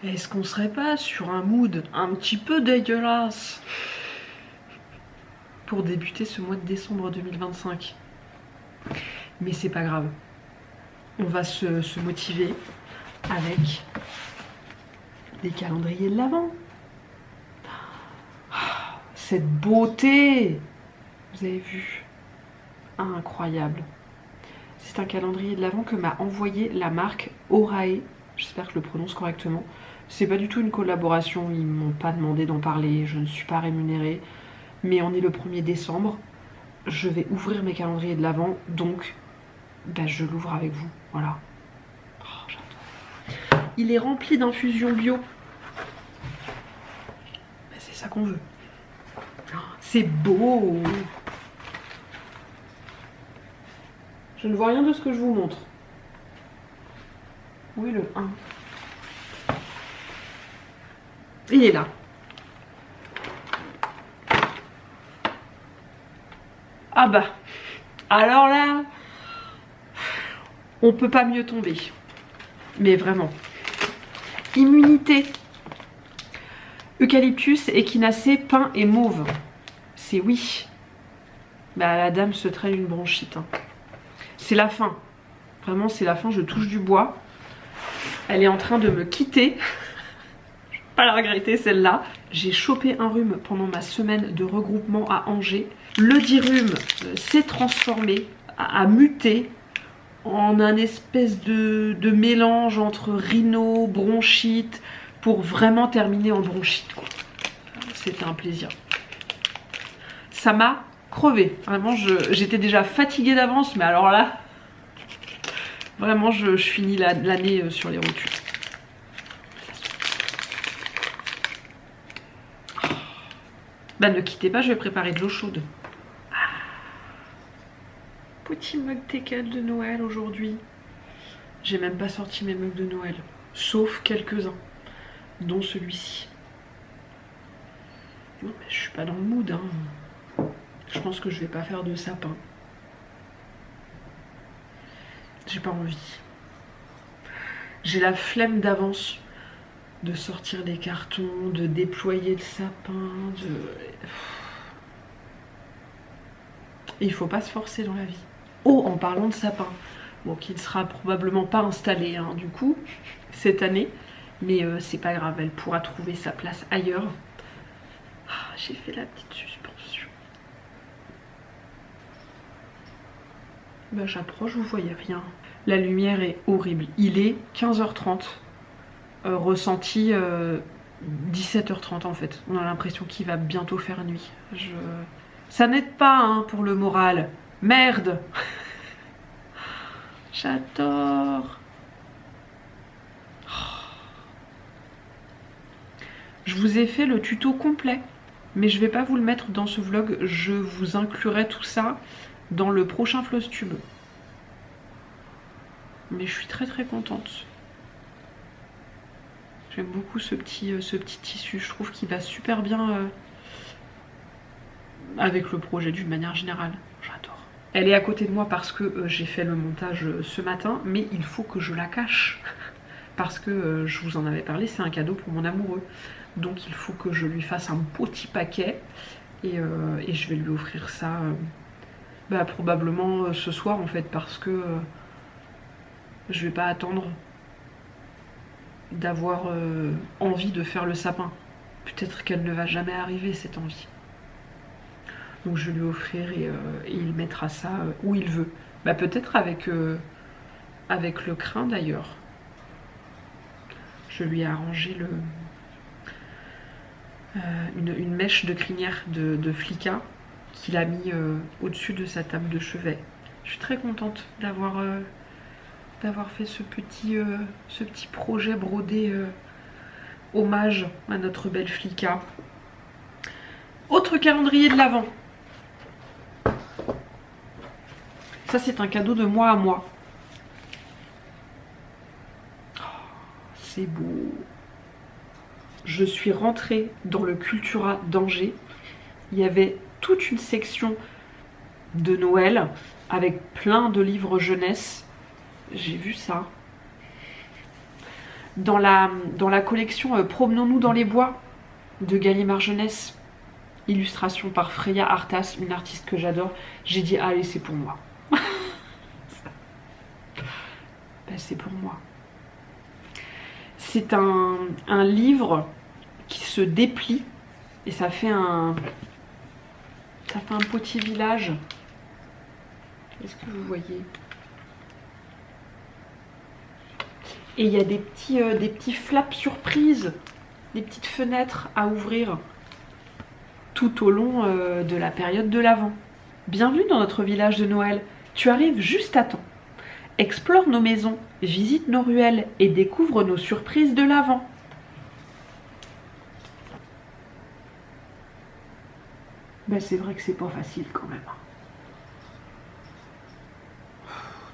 Est-ce qu'on serait pas sur un mood un petit peu dégueulasse pour débuter ce mois de décembre 2025? Mais c'est pas grave. On va se motiver avec des calendriers de l'Avent. Cette beauté! Vous avez vu? Incroyable. C'est un calendrier de l'Avent que m'a envoyé la marque Orae. J'espère que je le prononce correctement. C'est pas du tout une collaboration, ils m'ont pas demandé d'en parler, je ne suis pas rémunérée. Mais on est le 1er décembre. Je vais ouvrir mes calendriers de l'Avent, donc je l'ouvre avec vous. Voilà. Oh, j'adore. Il est rempli d'infusions bio. C'est ça qu'on veut. C'est beau. Je ne vois rien de ce que je vous montre. Où est le 1? Il est là. Ah bah, alors là, on peut pas mieux tomber. Mais vraiment. Immunité. Eucalyptus, échinacée, pin et mauve. C'est oui. Bah la dame se traîne une bronchite. Hein. C'est la fin. Vraiment, c'est la fin, je touche du bois. Elle est en train de me quitter. Je vais pas la regretter celle-là. J'ai chopé un rhume pendant ma semaine de regroupement à Angers. Le dirhume s'est transformé, a muté en un espèce de mélange entre rhino, bronchite, pour vraiment terminer en bronchite. C'était un plaisir. Ça m'a crevé. Vraiment, j'étais déjà fatiguée d'avance, mais alors là, vraiment, je finis l'année sur les rotules. Bah ne quittez pas, je vais préparer de l'eau chaude. Petit mug teckel de Noël aujourd'hui. J'ai même pas sorti mes mugs de Noël, sauf quelques-uns, dont celui-ci. Non, mais je suis pas dans le mood, hein. Je pense que je vais pas faire de sapin. J'ai pas envie. J'ai la flemme d'avance de sortir des cartons, de déployer le sapin, Il faut pas se forcer dans la vie. Oh, en parlant de sapin, bon, qui ne sera probablement pas installé hein, du coup cette année, mais c'est pas grave, elle pourra trouver sa place ailleurs. Ah, j'ai fait la petite suspension. Bah, j'approche, vous voyez rien. La lumière est horrible. Il est 15h30. Ressenti 17h30 en fait. On a l'impression qu'il va bientôt faire nuit. Ça n'aide pas hein, pour le moral. Merde. J'adore. Je vous ai fait le tuto complet, mais je vais pas vous le mettre dans ce vlog. Je vous inclurai tout ça dans le prochain Flosstube. Mais je suis très très contente. J'aime beaucoup ce petit tissu. Je trouve qu'il va super bien avec le projet d'une manière générale. J'adore. Elle est à côté de moi parce que j'ai fait le montage ce matin, mais il faut que je la cache. Parce que je vous en avais parlé, c'est un cadeau pour mon amoureux. Donc il faut que je lui fasse un petit paquet. Et je vais lui offrir ça probablement ce soir en fait. Parce que je vais pas attendre d'avoir envie de faire le sapin. Peut-être qu'elle ne va jamais arriver cette envie. Donc je vais lui offrir et il mettra ça où il veut. Bah peut-être avec le crin d'ailleurs. Je lui ai arrangé une mèche de crinière de Flicka qu'il a mis au-dessus de sa table de chevet. Je suis très contente d'avoir fait ce petit projet brodé hommage à notre belle Flicka. Autre calendrier de l'Avent. Ça c'est un cadeau de moi à moi. Oh, c'est beau. Je suis rentrée dans le Cultura d'Angers. Il y avait toute une section de Noël avec plein de livres jeunesse. J'ai vu ça. dans la collection Promenons-nous dans les bois de Gallimard Jeunesse. Illustration par Freya Artas, une artiste que j'adore. J'ai dit, allez, c'est pour moi. Ben, c'est pour moi. C'est un livre qui se déplie et ça fait un petit village. Est-ce que vous voyez? Et il y a des petits flaps surprises, des petites fenêtres à ouvrir tout au long de la période de l'Avent. Bienvenue dans notre village de Noël. Tu arrives juste à temps. Explore nos maisons, visite nos ruelles et découvre nos surprises de l'Avent. Ben, c'est vrai que c'est pas facile quand même.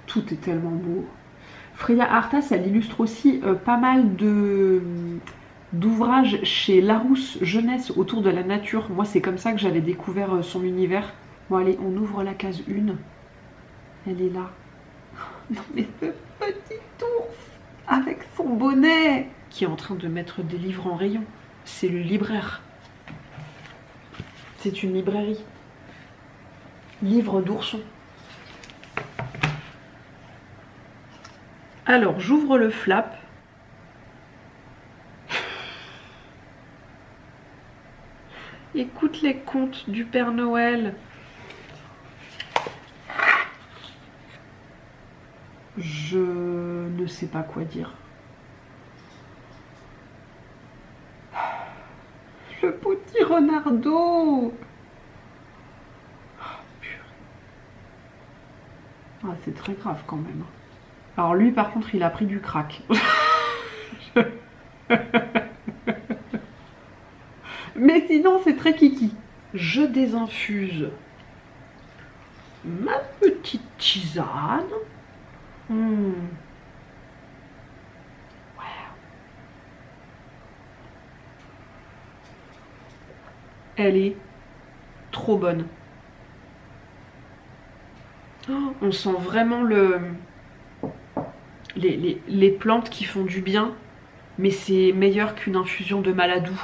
Tout est tellement beau. Freya Artas, elle illustre aussi pas mal d'ouvrages chez Larousse Jeunesse autour de la nature. Moi, c'est comme ça que j'avais découvert son univers. Bon, allez, on ouvre la case 1. Elle est là. Non, mais ce petit ours avec son bonnet qui est en train de mettre des livres en rayon. C'est le libraire. C'est une librairie. Livre d'ourson. Alors, j'ouvre le flap. Écoute les contes du Père Noël. Je ne sais pas quoi dire. Le petit renardeau. Ah, c'est très grave quand même. Alors lui, par contre, il a pris du crack. Mais sinon, c'est très kiki. Je désinfuse ma petite tisane. Wow. Elle est trop bonne. Oh, on sent vraiment les plantes qui font du bien, mais c'est meilleur qu'une infusion de Maladou.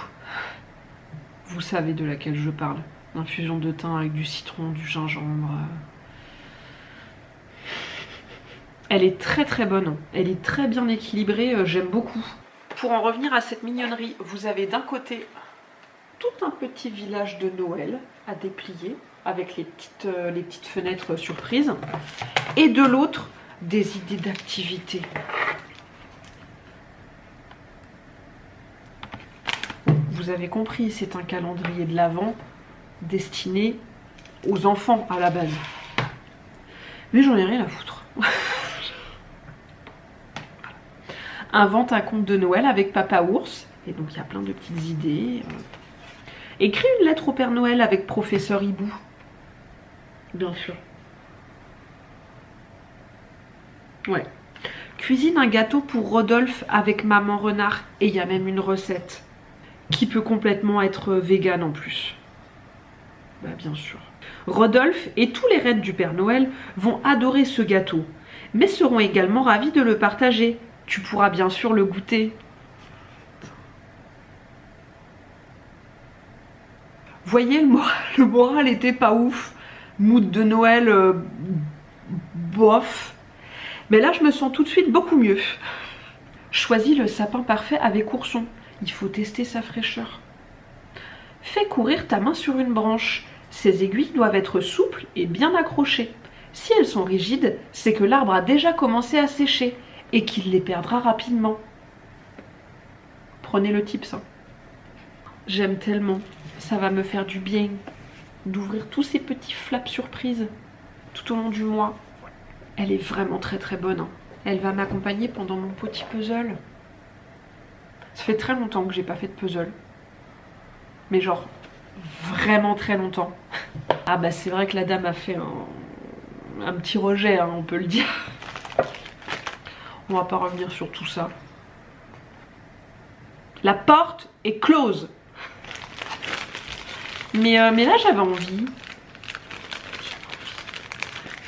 Vous savez de laquelle je parle. Infusion de thym avec du citron, du gingembre. Elle est très très bonne. Elle est très bien équilibrée. J'aime beaucoup. Pour en revenir à cette mignonnerie, vous avez d'un côté tout un petit village de Noël à déplier avec les petites fenêtres surprises. Et de l'autre, des idées d'activités. Vous avez compris, c'est un calendrier de l'Avent destiné aux enfants à la base. Mais j'en ai rien à foutre. Invente un conte de Noël avec Papa Ours. Et donc il y a plein de petites idées. Écris une lettre au Père Noël avec Professeur Hibou. Bien sûr. Ouais. Cuisine un gâteau pour Rodolphe avec Maman Renard. Et il y a même une recette qui peut complètement être végane en plus. Bah bien sûr. Rodolphe et tous les raids du Père Noël vont adorer ce gâteau, mais seront également ravis de le partager. Tu pourras bien sûr le goûter. Voyez, le moral était pas ouf. Mood de Noël, bof. Mais là, je me sens tout de suite beaucoup mieux. Choisis le sapin parfait avec ourson. Il faut tester sa fraîcheur. Fais courir ta main sur une branche. Ces aiguilles doivent être souples et bien accrochées. Si elles sont rigides, c'est que l'arbre a déjà commencé à sécher et qu'il les perdra rapidement. Prenez le tips. J'aime tellement. Ça va me faire du bien d'ouvrir tous ces petits flaps surprises tout au long du mois. Elle est vraiment très très bonne. Elle va m'accompagner pendant mon petit puzzle. Ça fait très longtemps que j'ai pas fait de puzzle. Mais genre, vraiment très longtemps. Ah bah c'est vrai que la dame a fait un petit rejet, hein, on peut le dire. On va pas revenir sur tout ça. La porte est close. Mais là j'avais envie.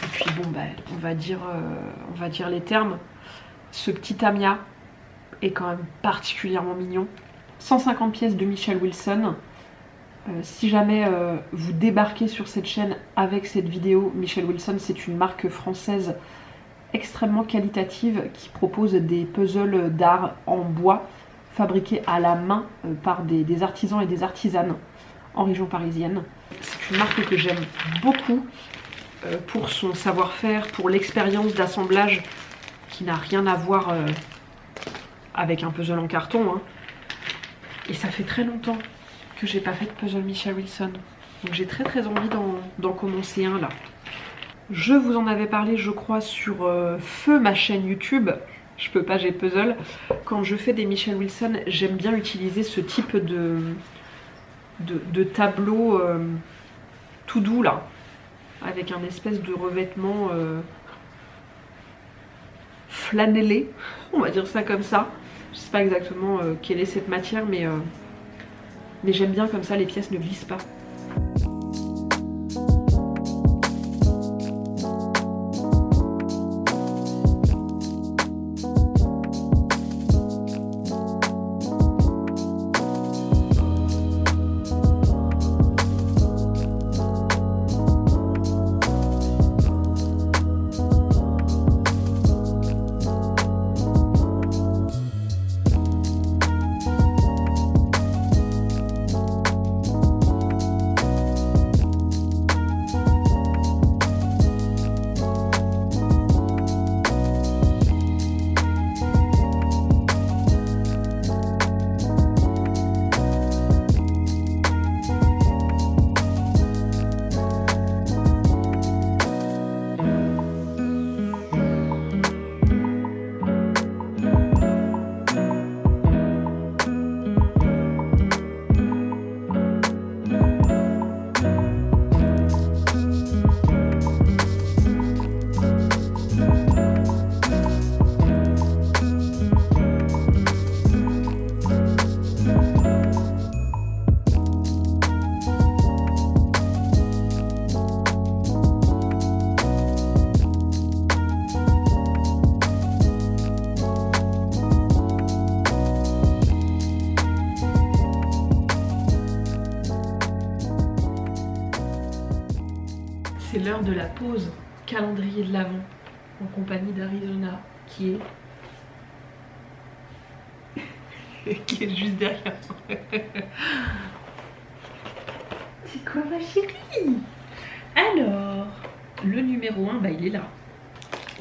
Et puis bon bah on va dire les termes. Ce petit Tamia, est quand même particulièrement mignon. 150 pièces de Michelle Wilson. Si jamais vous débarquez sur cette chaîne avec cette vidéo, Michelle Wilson, c'est une marque française extrêmement qualitative qui propose des puzzles d'art en bois fabriqués à la main par des artisans et des artisanes en région parisienne. C'est une marque que j'aime beaucoup pour son savoir-faire, pour l'expérience d'assemblage qui n'a rien à voir avec un puzzle en carton. Hein. Et ça fait très longtemps que j'ai pas fait de puzzle Michelle Wilson. Donc j'ai très envie d'en commencer un là. Je vous en avais parlé je crois sur Feu, ma chaîne YouTube. Je peux pas, j'ai puzzle. Quand je fais des Michelle Wilson, j'aime bien utiliser ce type de tableau tout doux là. Avec un espèce de revêtement flanellé. On va dire ça comme ça. Je sais pas exactement quelle est cette matière, mais j'aime bien comme ça, les pièces ne glissent pas. C'est l'heure de la pause calendrier de l'Avent en compagnie d'Arizona qui est juste derrière. C'est quoi ma chérie? Alors, le numéro 1, bah il est là.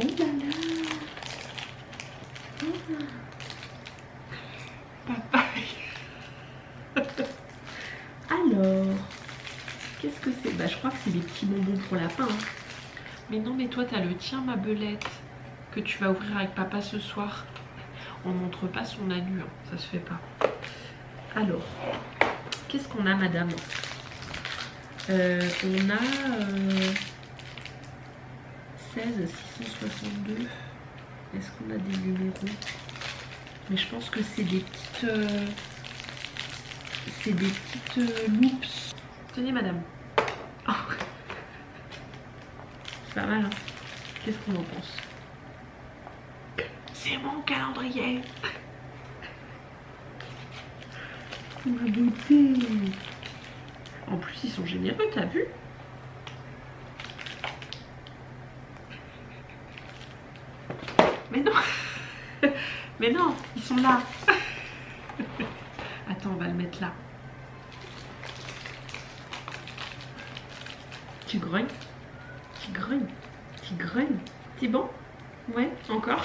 Oh là là. Papa. Alors, qu'est-ce que c'est? Bah je crois que c'est des petits bonbons pour lapin. Hein. Mais non, mais toi t'as le tien ma belette que tu vas ouvrir avec papa ce soir. On montre pas son anus, hein. Ça se fait pas. Alors, qu'est-ce qu'on a madame? On a 16 662. Est-ce qu'on a des numéros? Mais je pense que c'est des petites loops. Tenez madame. Oh. C'est pas mal hein. Qu'est-ce qu'on en pense? C'est mon calendrier. Ma beauté. En plus ils sont généreux, t'as vu? Mais non. Mais non, ils sont là. Attends, on va le mettre là. Tu grognes? Tu grognes? Tu grognes? C'est bon? Ouais, encore?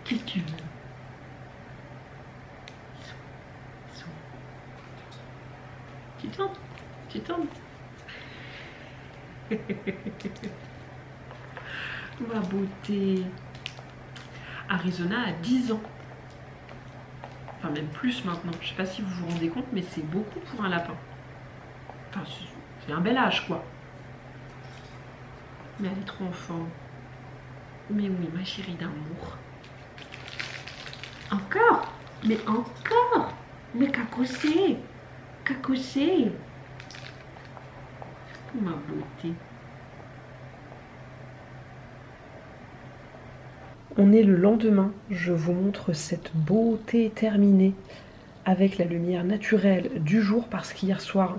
Qu'est-ce que tu veux? Tu tournes? Tu tournes? Ma beauté. Arizona a 10 ans. Enfin même plus maintenant. Je sais pas si vous vous rendez compte, mais c'est beaucoup pour un lapin. Enfin c'est un bel âge quoi. Mais elle est trop enfant. Mais oui, ma chérie d'amour. Encore? Mais encore? Mais cacossé? Cacossé? Ma beauté. On est le lendemain, je vous montre cette beauté terminée avec la lumière naturelle du jour parce qu'hier soir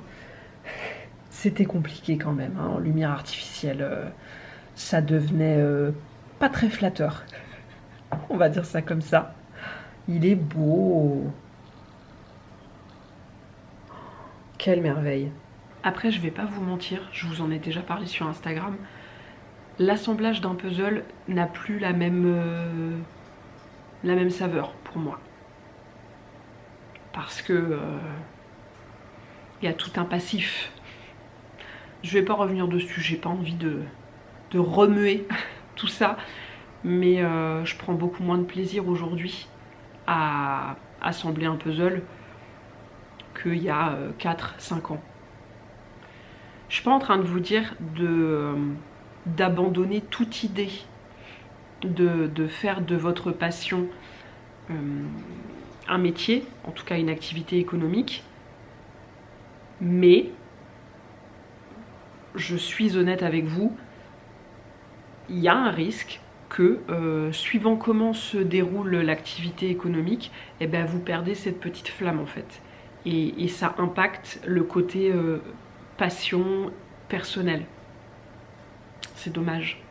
c'était compliqué quand même, hein, en lumière artificielle, ça devenait pas très flatteur, on va dire ça comme ça. Il est beau. Quelle merveille. Après je vais pas vous mentir, je vous en ai déjà parlé sur Instagram, l'assemblage d'un puzzle n'a plus la même saveur pour moi. Parce que il y a tout un passif. Je vais pas revenir dessus, j'ai pas envie de remuer tout ça, mais je prends beaucoup moins de plaisir aujourd'hui à assembler un puzzle qu'il y a 4-5 ans. Je suis pas en train de vous dire d'abandonner toute idée, de faire de votre passion un métier, en tout cas une activité économique, mais je suis honnête avec vous, il y a un risque que, suivant comment se déroule l'activité économique, eh ben, vous perdez cette petite flamme en fait. Et ça impacte le côté passion personnelle. C'est dommage.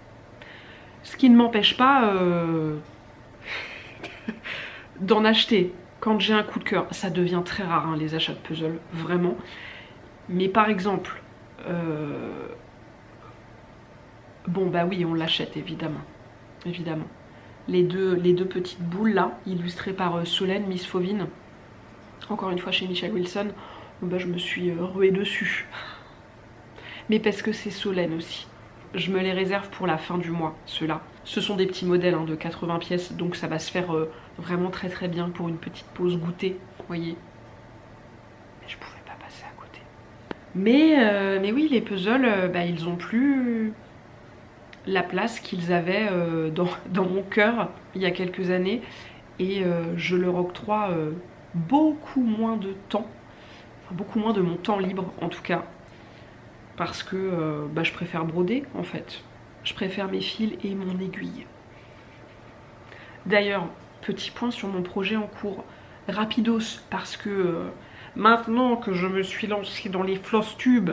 Ce qui ne m'empêche pas d'en acheter quand j'ai un coup de cœur. Ça devient très rare, hein, les achats de puzzle, vraiment. Mais par exemple, bon bah oui, on l'achète évidemment. Évidemment. Les deux petites boules là, illustrées par Solène, Miss Fauvine, encore une fois chez Michelle Wilson, bah, je me suis ruée dessus. Mais parce que c'est Solène aussi. Je me les réserve pour la fin du mois, ceux-là. Ce sont des petits modèles hein, de 80 pièces, donc ça va se faire vraiment très très bien pour une petite pause goûter, vous voyez. Je pouvais pas passer à côté. Mais oui, les puzzles, bah, ils ont plus la place qu'ils avaient dans mon cœur il y a quelques années. Et je leur octroie beaucoup moins de temps, enfin, beaucoup moins de mon temps libre en tout cas. Parce que bah, je préfère broder en fait. Je préfère mes fils et mon aiguille. D'ailleurs, petit point sur mon projet en cours, rapidos, parce que maintenant que je me suis lancée dans les floss tubes,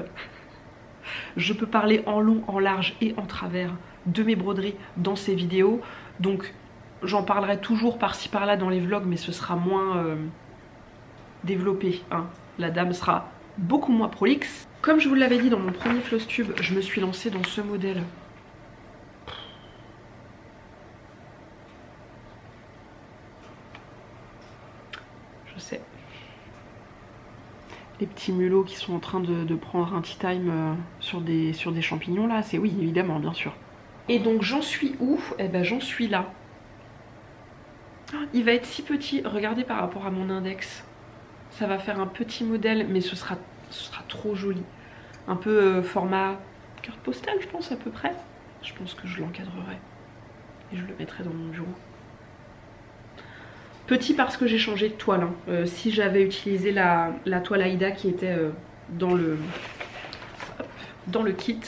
je peux parler en long, en large et en travers de mes broderies dans ces vidéos. Donc j'en parlerai toujours par-ci par-là dans les vlogs, mais ce sera moins développé, hein. La dame sera beaucoup moins prolixe. Comme je vous l'avais dit dans mon premier floss tube, je me suis lancée dans ce modèle. Je sais. Les petits mulots qui sont en train de prendre un tea time sur des champignons là, c'est oui évidemment bien sûr. Et donc j'en suis où? Eh ben j'en suis là. Il va être si petit, regardez par rapport à mon index. Ça va faire un petit modèle, mais ce sera trop joli. Un peu format carte postale, je pense, à peu près. Je pense que je l'encadrerai. Et je le mettrai dans mon bureau. Petit parce que j'ai changé de toile. Hein. Si j'avais utilisé la toile Aïda qui était dans le kit,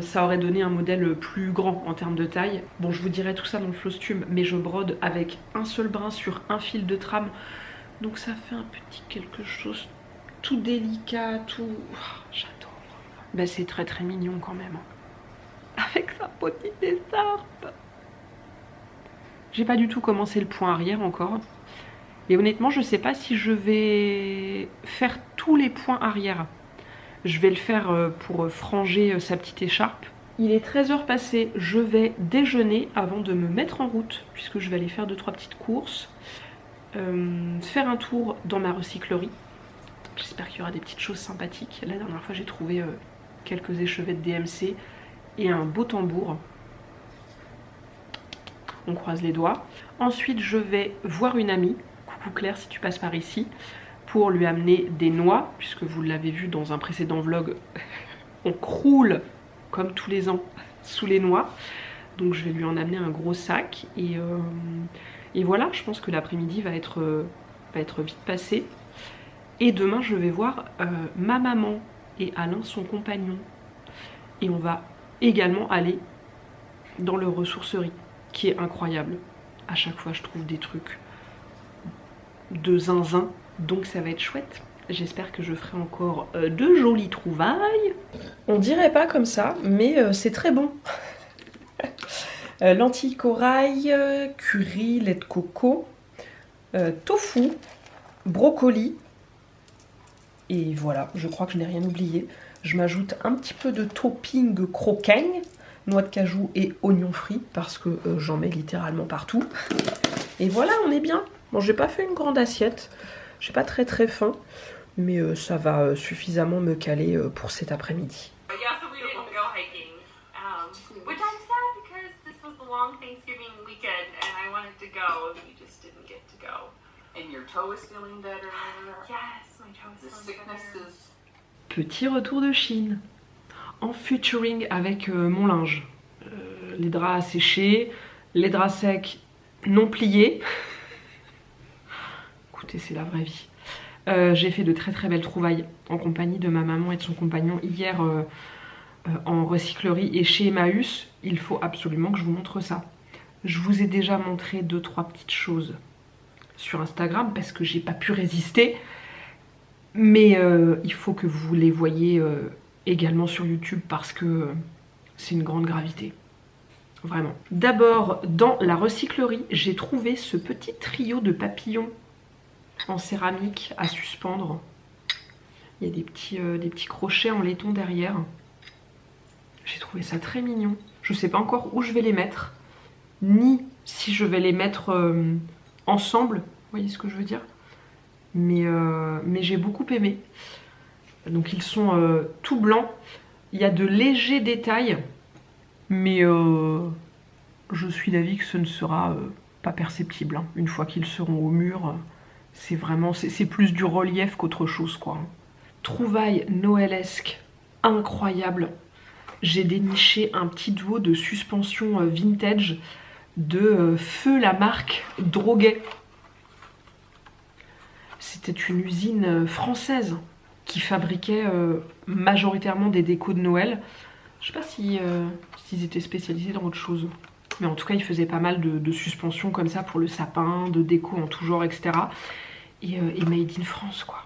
ça aurait donné un modèle plus grand en termes de taille. Bon, je vous dirai tout ça dans le floss tube, mais je brode avec un seul brin sur un fil de trame. Donc ça fait un petit quelque chose tout délicat, tout... Oh, j'adore. Ben, c'est très très mignon quand même. Avec sa petite écharpe. J'ai pas du tout commencé le point arrière encore. Et honnêtement, je sais pas si je vais faire tous les points arrière. Je vais le faire pour franger sa petite écharpe. Il est 13h passé, je vais déjeuner avant de me mettre en route, puisque je vais aller faire 2-3 petites courses. Faire un tour dans ma recyclerie. J'espère qu'il y aura des petites choses sympathiques. La dernière fois, j'ai trouvé quelques échevets de DMC et un beau tambour. On croise les doigts. Ensuite, je vais voir une amie. Coucou Claire, si tu passes par ici. Pour lui amener des noix, puisque vous l'avez vu dans un précédent vlog, on croule comme tous les ans sous les noix. Donc je vais lui en amener un gros sac. Et Et voilà, je pense que l'après-midi va être vite passé. Et demain, je vais voir ma maman et Alain, son compagnon. Et on va également aller dans leur ressourcerie, qui est incroyable. À chaque fois, je trouve des trucs de zinzin, donc ça va être chouette. J'espère que je ferai encore de jolies trouvailles. On dirait pas comme ça, mais c'est très bon. Lentilles corail, curry, lait de coco, tofu, brocoli. Et voilà, je crois que je n'ai rien oublié. Je m'ajoute un petit peu de topping croquaigne, noix de cajou et oignons frits, parce que j'en mets littéralement partout. Et voilà, on est bien. Bon, j'ai pas fait une grande assiette, j'ai pas très faim, mais ça va suffisamment me caler pour cet après-midi. Petit retour de Chine, en featuring avec mon linge. Les draps séchés, les draps secs non pliés. Écoutez, c'est la vraie vie. J'ai fait de très belles trouvailles en compagnie de ma maman et de son compagnon hier en recyclerie et chez Emmaüs. Il faut absolument que je vous montre ça. Je vous ai déjà montré 2-3 petites choses sur Instagram parce que j'ai pas pu résister. Mais il faut que vous les voyiez également sur YouTube parce que c'est une grande gravité. Vraiment. D'abord, dans la recyclerie, j'ai trouvé ce petit trio de papillons en céramique à suspendre. Il y a des petits crochets en laiton derrière. J'ai trouvé ça très mignon. Je ne sais pas encore où je vais les mettre, ni si je vais les mettre ensemble. Vous voyez ce que je veux dire? Mais j'ai beaucoup aimé. Donc ils sont tout blancs. Il y a de légers détails, mais je suis d'avis que ce ne sera pas perceptible. Hein. Une fois qu'ils seront au mur, c'est vraiment, c'est plus du relief qu'autre chose, quoi. Trouvaille noëlesque incroyable. J'ai déniché un petit duo de suspension vintage de Feu la marque Droguet. C'était une usine française qui fabriquait majoritairement des décos de Noël. Je sais pas s'ils étaient spécialisés dans autre chose. Mais en tout cas, ils faisaient pas mal de suspensions comme ça pour le sapin, de déco en tout genre, etc. Et made in France, quoi.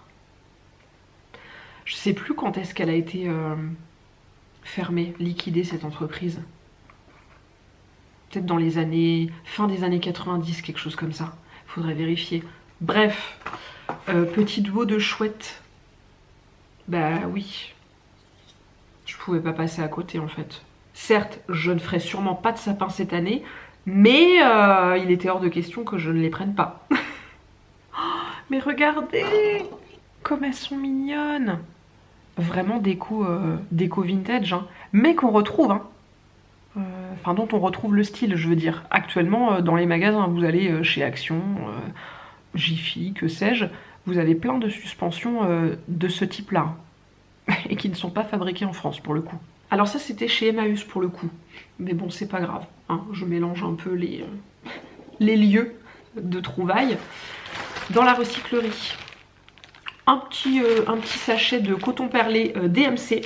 Je sais plus quand est-ce qu'elle a été fermée, liquidée, cette entreprise. Peut-être dans les années... fin des années 90, quelque chose comme ça. Faudrait vérifier. Bref, petit duo de chouette. Bah oui. Je pouvais pas passer à côté, en fait. Certes, je ne ferai sûrement pas de sapin cette année, mais il était hors de question que je ne les prenne pas. Oh, mais regardez comme elles sont mignonnes. Vraiment déco vintage, hein, mais qu'on retrouve, hein. Enfin dont on retrouve le style, je veux dire. Actuellement, dans les magasins, vous allez chez Action, Jiffy, que sais-je, vous avez plein de suspensions de ce type-là, et qui ne sont pas fabriquées en France, pour le coup. Alors ça, c'était chez Emmaüs, pour le coup. Mais bon, c'est pas grave, hein, je mélange un peu les lieux de trouvailles. Dans la recyclerie, un petit sachet de coton perlé DMC.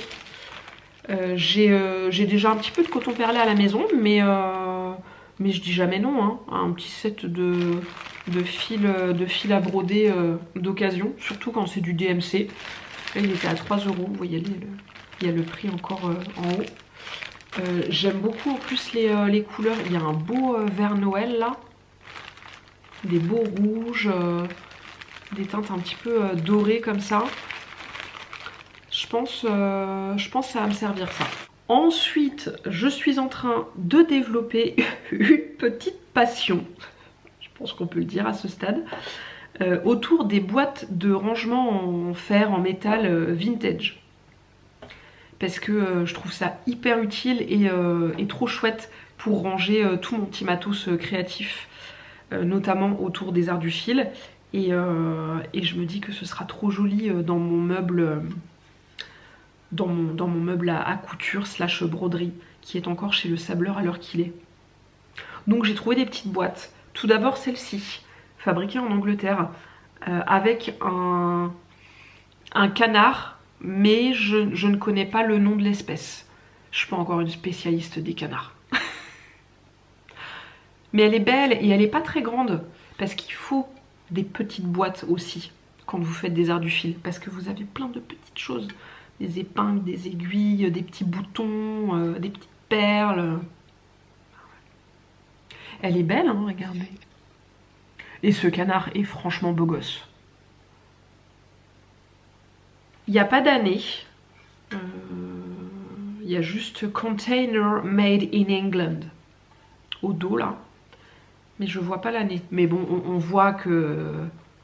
J'ai déjà un petit peu de coton perlé à la maison, mais je dis jamais non, hein. Un petit set de fil à broder d'occasion, surtout quand c'est du DMC. Là, il était à 3 €, vous voyez, il y a le prix encore en haut. J'aime beaucoup en plus les couleurs. Il y a un beau vert Noël là, des beaux rouges, des teintes un petit peu dorées comme ça. Je pense que ça va me servir, ça. Ensuite, je suis en train de développer une petite passion, je pense qu'on peut le dire à ce stade, autour des boîtes de rangement en fer, en métal vintage. Parce que je trouve ça hyper utile et trop chouette pour ranger tout mon petit matos créatif, notamment autour des arts du fil. Et je me dis que ce sera trop joli dans mon meuble, dans mon meuble à couture / broderie, qui est encore chez le sableur à l'heure qu'il est. Donc j'ai trouvé des petites boîtes Tout d'abord celle-ci, fabriquée en Angleterre, avec un canard, mais je ne connais pas le nom de l'espèce. Je suis pas encore une spécialiste des canards. Mais elle est belle et elle n'est pas très grande, parce qu'il faut des petites boîtes aussi quand vous faites des arts du fil, parce que vous avez plein de petites choses, des épingles, des aiguilles, des petits boutons, des petites perles. Elle est belle, hein, regardez. Et ce canard est franchement beau gosse. Il n'y a pas d'année. Il y a juste Container Made in England au dos là. Mais je vois pas l'année. Mais bon, on voit que...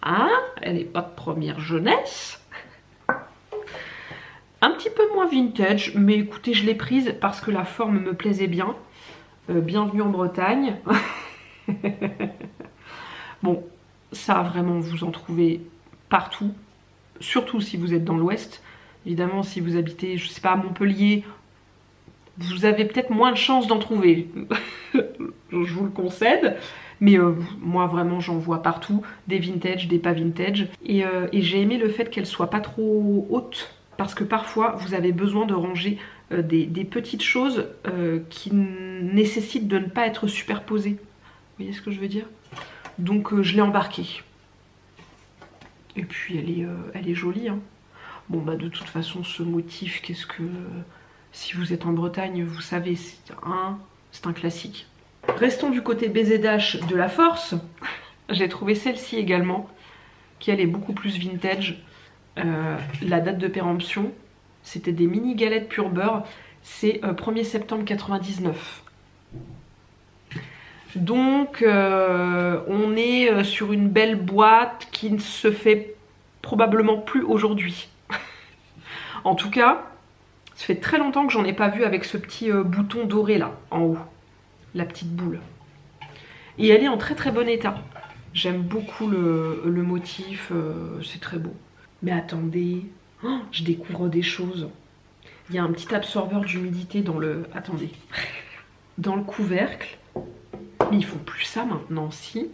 Hein, elle n'est pas de première jeunesse. Un petit peu moins vintage, mais écoutez, je l'ai prise parce que la forme me plaisait bien. Bienvenue en Bretagne. Bon, ça vraiment, vous en trouvez partout. Surtout si vous êtes dans l'ouest. Évidemment, si vous habitez, je sais pas, à Montpellier, vous avez peut-être moins de chances d'en trouver. Je vous le concède. Mais moi vraiment j'en vois partout, des vintage, des pas vintage. Et j'ai aimé le fait qu'elle soit pas trop haute, parce que parfois vous avez besoin de ranger des petites choses qui nécessitent de ne pas être superposées. Vous voyez ce que je veux dire? Donc je l'ai embarquée. Et puis elle est jolie, hein. Bon bah de toute façon ce motif, qu'est-ce que... Si vous êtes en Bretagne, vous savez, c'est un classique. Restons du côté BZH de la Force. J'ai trouvé celle-ci également, qui elle est beaucoup plus vintage. La date de péremption, c'était des mini galettes pur beurre. C'est 1er septembre 99. Donc on est sur une belle boîte qui ne se fait probablement plus aujourd'hui. En tout cas, ça fait très longtemps que j'en ai pas vu avec ce petit bouton doré là, en haut. La petite boule. Et elle est en très très bon état. J'aime beaucoup le motif, c'est très beau. Mais attendez, oh, je découvre des choses. Il y a un petit absorbeur d'humidité dans le... Attendez. Dans le couvercle. Mais ils font plus ça maintenant, si.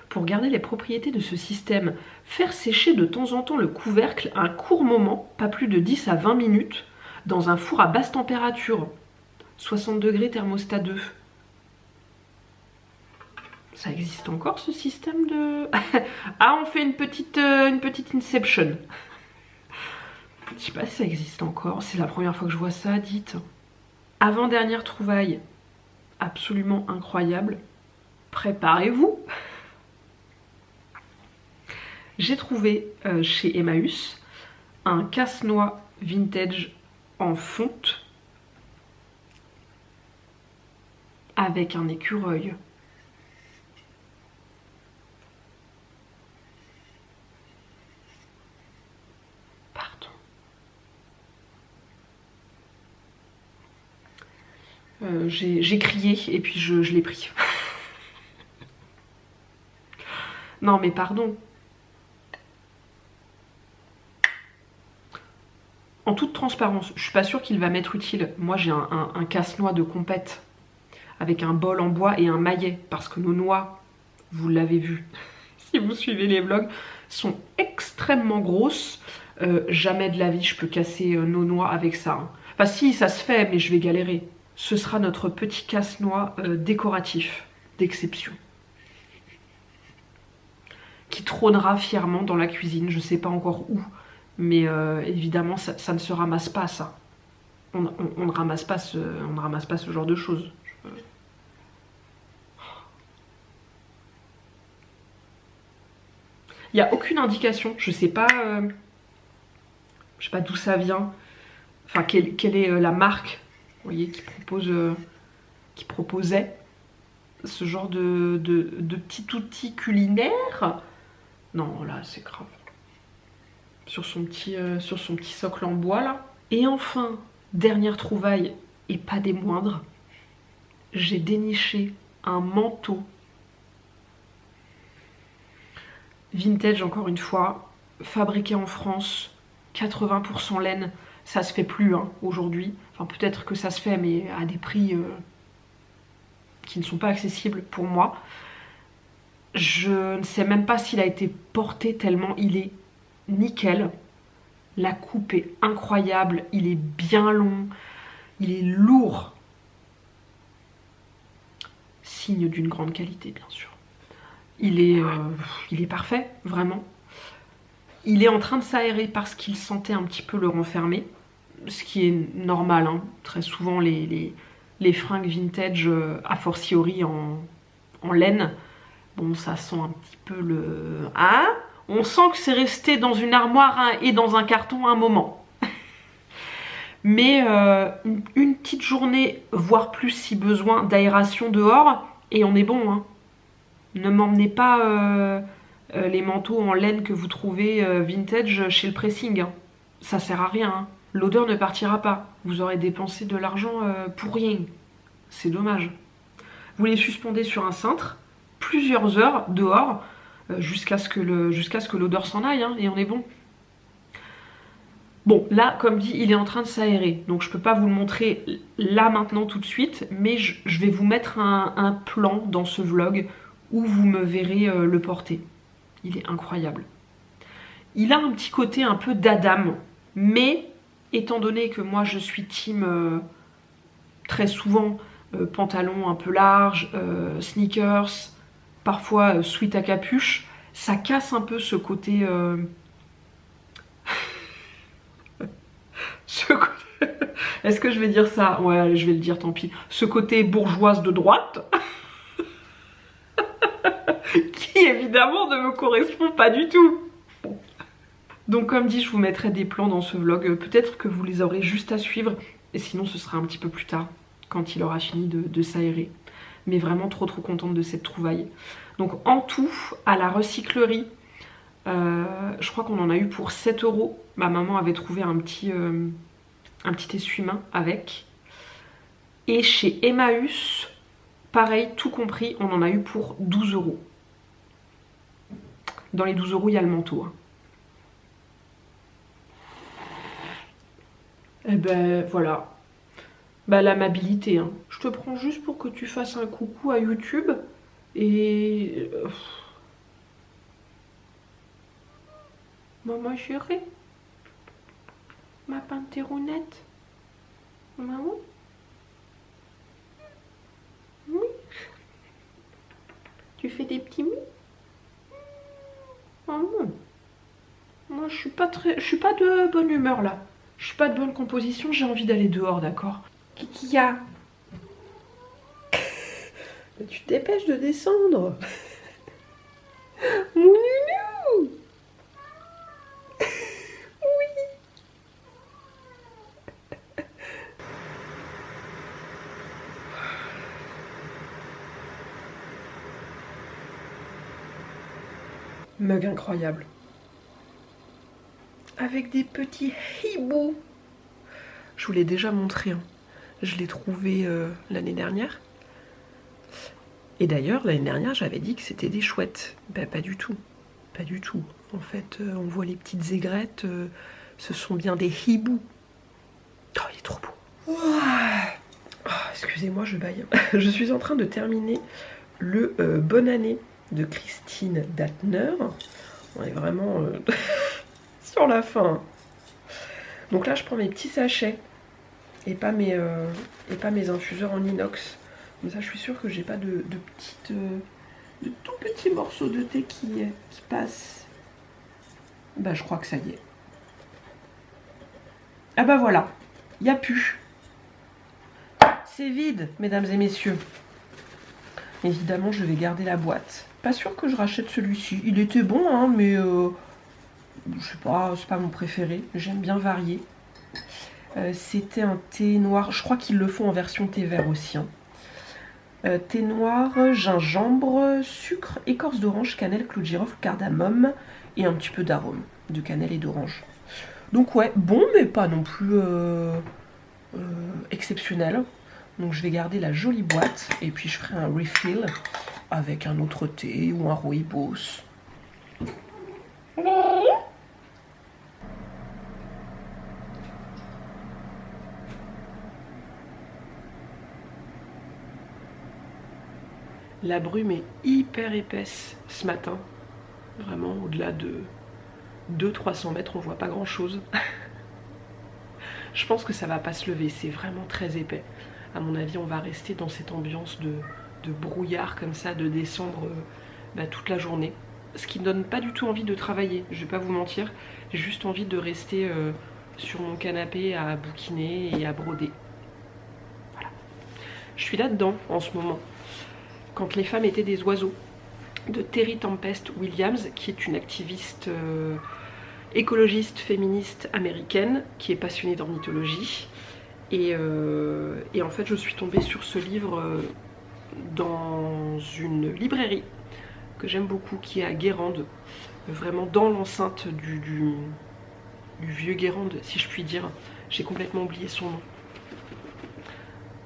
Pour garder les propriétés de ce système, faire sécher de temps en temps le couvercle un court moment, pas plus de 10 à 20 minutes, dans un four à basse température. 60 degrés thermostat 2. Ça existe encore ce système de... Ah, on fait une petite inception. Je sais pas si ça existe encore. C'est la première fois que je vois ça, dites. Avant-dernière trouvaille. Absolument incroyable. Préparez-vous. J'ai trouvé chez Emmaüs un casse-noix vintage en fonte avec un écureuil. Pardon. J'ai crié et puis je l'ai pris. Non mais pardon. En toute transparence, je suis pas sûre qu'il va m'être utile. Moi j'ai un casse-noix de compète avec un bol en bois et un maillet, parce que nos noix, vous l'avez vu, si vous suivez les vlogs, sont extrêmement grosses. Jamais de la vie je peux casser nos noix avec ça, hein. Enfin si, ça se fait, mais je vais galérer. Ce sera notre petit casse-noix décoratif, d'exception, qui trônera fièrement dans la cuisine, je sais pas encore où, mais évidemment ça ne se ramasse pas, ça. On ne ramasse pas ce genre de choses. Il n'y a aucune indication, je sais pas d'où ça vient, enfin quelle est la marque, vous voyez, qui proposait ce genre de petit outil culinaire. Non, là c'est grave. Sur son petit socle en bois là. Et enfin, dernière trouvaille, et pas des moindres, j'ai déniché un manteau vintage, encore une fois, fabriqué en France, 80% laine. Ça se fait plus hein, aujourd'hui. Enfin peut-être que ça se fait, mais à des prix qui ne sont pas accessibles pour moi. Je ne sais même pas s'il a été porté tellement il est nickel. La coupe est incroyable, il est bien long, il est lourd. Signe d'une grande qualité, bien sûr. Il est parfait, vraiment. Il est en train de s'aérer parce qu'il sentait un petit peu le renfermer, ce qui est normal, hein. Très souvent, les fringues vintage, a fortiori en laine, bon, ça sent un petit peu le... Hein? On sent que c'est resté dans une armoire, hein, et dans un carton un moment. Mais une petite journée, voire plus si besoin, d'aération dehors, et on est bon, hein. Ne m'emmenez pas les manteaux en laine que vous trouvez vintage chez le pressing, hein. Ça sert à rien, hein. L'odeur ne partira pas. Vous aurez dépensé de l'argent pour rien. C'est dommage. Vous les suspendez sur un cintre plusieurs heures dehors jusqu'à ce que l'odeur s'en aille, hein, et on est bon. Bon, là, comme dit, il est en train de s'aérer. Donc je peux pas vous le montrer là maintenant tout de suite, mais je vais vous mettre un plan dans ce vlog où vous me verrez le porter. Il est incroyable. Il a un petit côté un peu d'Adam, mais étant donné que moi je suis team très souvent pantalon un peu large, sneakers, parfois sweat à capuche, ça casse un peu ce côté... Est-ce que je vais dire ça? Ouais, allez, je vais le dire, tant pis. Ce côté bourgeoise de droite, qui évidemment ne me correspond pas du tout. Bon. Donc comme dit, je vous mettrai des plans dans ce vlog. Peut-être que vous les aurez juste à suivre, et sinon ce sera un petit peu plus tard, quand il aura fini de s'aérer. Mais vraiment trop contente de cette trouvaille. Donc en tout, à la recyclerie, je crois qu'on en a eu pour 7 €. Ma maman avait trouvé un petit essuie-main avec. Et chez Emmaüs, pareil, tout compris, on en a eu pour 12 €. Dans les 12 €, il y a le manteau, hein. Et ben voilà. Bah l'amabilité, hein. Je te prends juste pour que tu fasses un coucou à YouTube. Et... Maman chérie. Ma pantérounette. Maman. Oui. Tu fais des petits mous. Maman. Moi je suis pas de bonne humeur là. Je suis pas de bonne composition, j'ai envie d'aller dehors, d'accord? Qu'est-ce qu'il y a? Tu te dépêches de descendre. Mon nounou. Oui. Mug incroyable. Avec des petits hiboux. Je vous l'ai déjà montré, hein. Je l'ai trouvé l'année dernière. Et d'ailleurs, l'année dernière, j'avais dit que c'était des chouettes. Ben, pas du tout. Pas du tout. En fait, on voit les petites aigrettes. Ce sont bien des hiboux. Oh, il est trop beau. Oh, excusez-moi, je baille. Je suis en train de terminer le Bonne année de Christine Datner. On est vraiment sur la fin. Donc là, je prends mes petits sachets et pas mes infuseurs en inox. Comme ça, je suis sûre que j'ai pas de tout petits morceaux de thé qui passent. Bah, je crois que ça y est. Ah bah voilà, il n'y a plus. C'est vide, mesdames et messieurs. Évidemment, je vais garder la boîte. Pas sûr que je rachète celui-ci. Il était bon, hein, mais je sais pas, c'est pas mon préféré. J'aime bien varier. C'était un thé noir. Je crois qu'ils le font en version thé vert aussi, hein. Thé noir, gingembre, sucre, écorce d'orange, cannelle, clou de girofle, cardamome et un petit peu d'arôme de cannelle et d'orange. Donc ouais, bon, mais pas non plus exceptionnel. Donc je vais garder la jolie boîte et puis je ferai un refill avec un autre thé ou un rooibos. La brume est hyper épaisse ce matin. Vraiment, au-delà de 200-300 mètres, on voit pas grand-chose. Je pense que ça va pas se lever, c'est vraiment très épais. À mon avis, on va rester dans cette ambiance de brouillard comme ça, de descendre toute la journée. Ce qui ne donne pas du tout envie de travailler, je vais pas vous mentir. J'ai juste envie de rester sur mon canapé à bouquiner et à broder. Voilà. Je suis là-dedans en ce moment. Quand les femmes étaient des oiseaux, de Terry Tempest Williams, qui est une activiste écologiste féministe américaine, qui est passionnée d'ornithologie. Et en fait, je suis tombée sur ce livre dans une librairie que j'aime beaucoup, qui est à Guérande, vraiment dans l'enceinte du vieux Guérande, si je puis dire. J'ai complètement oublié son nom.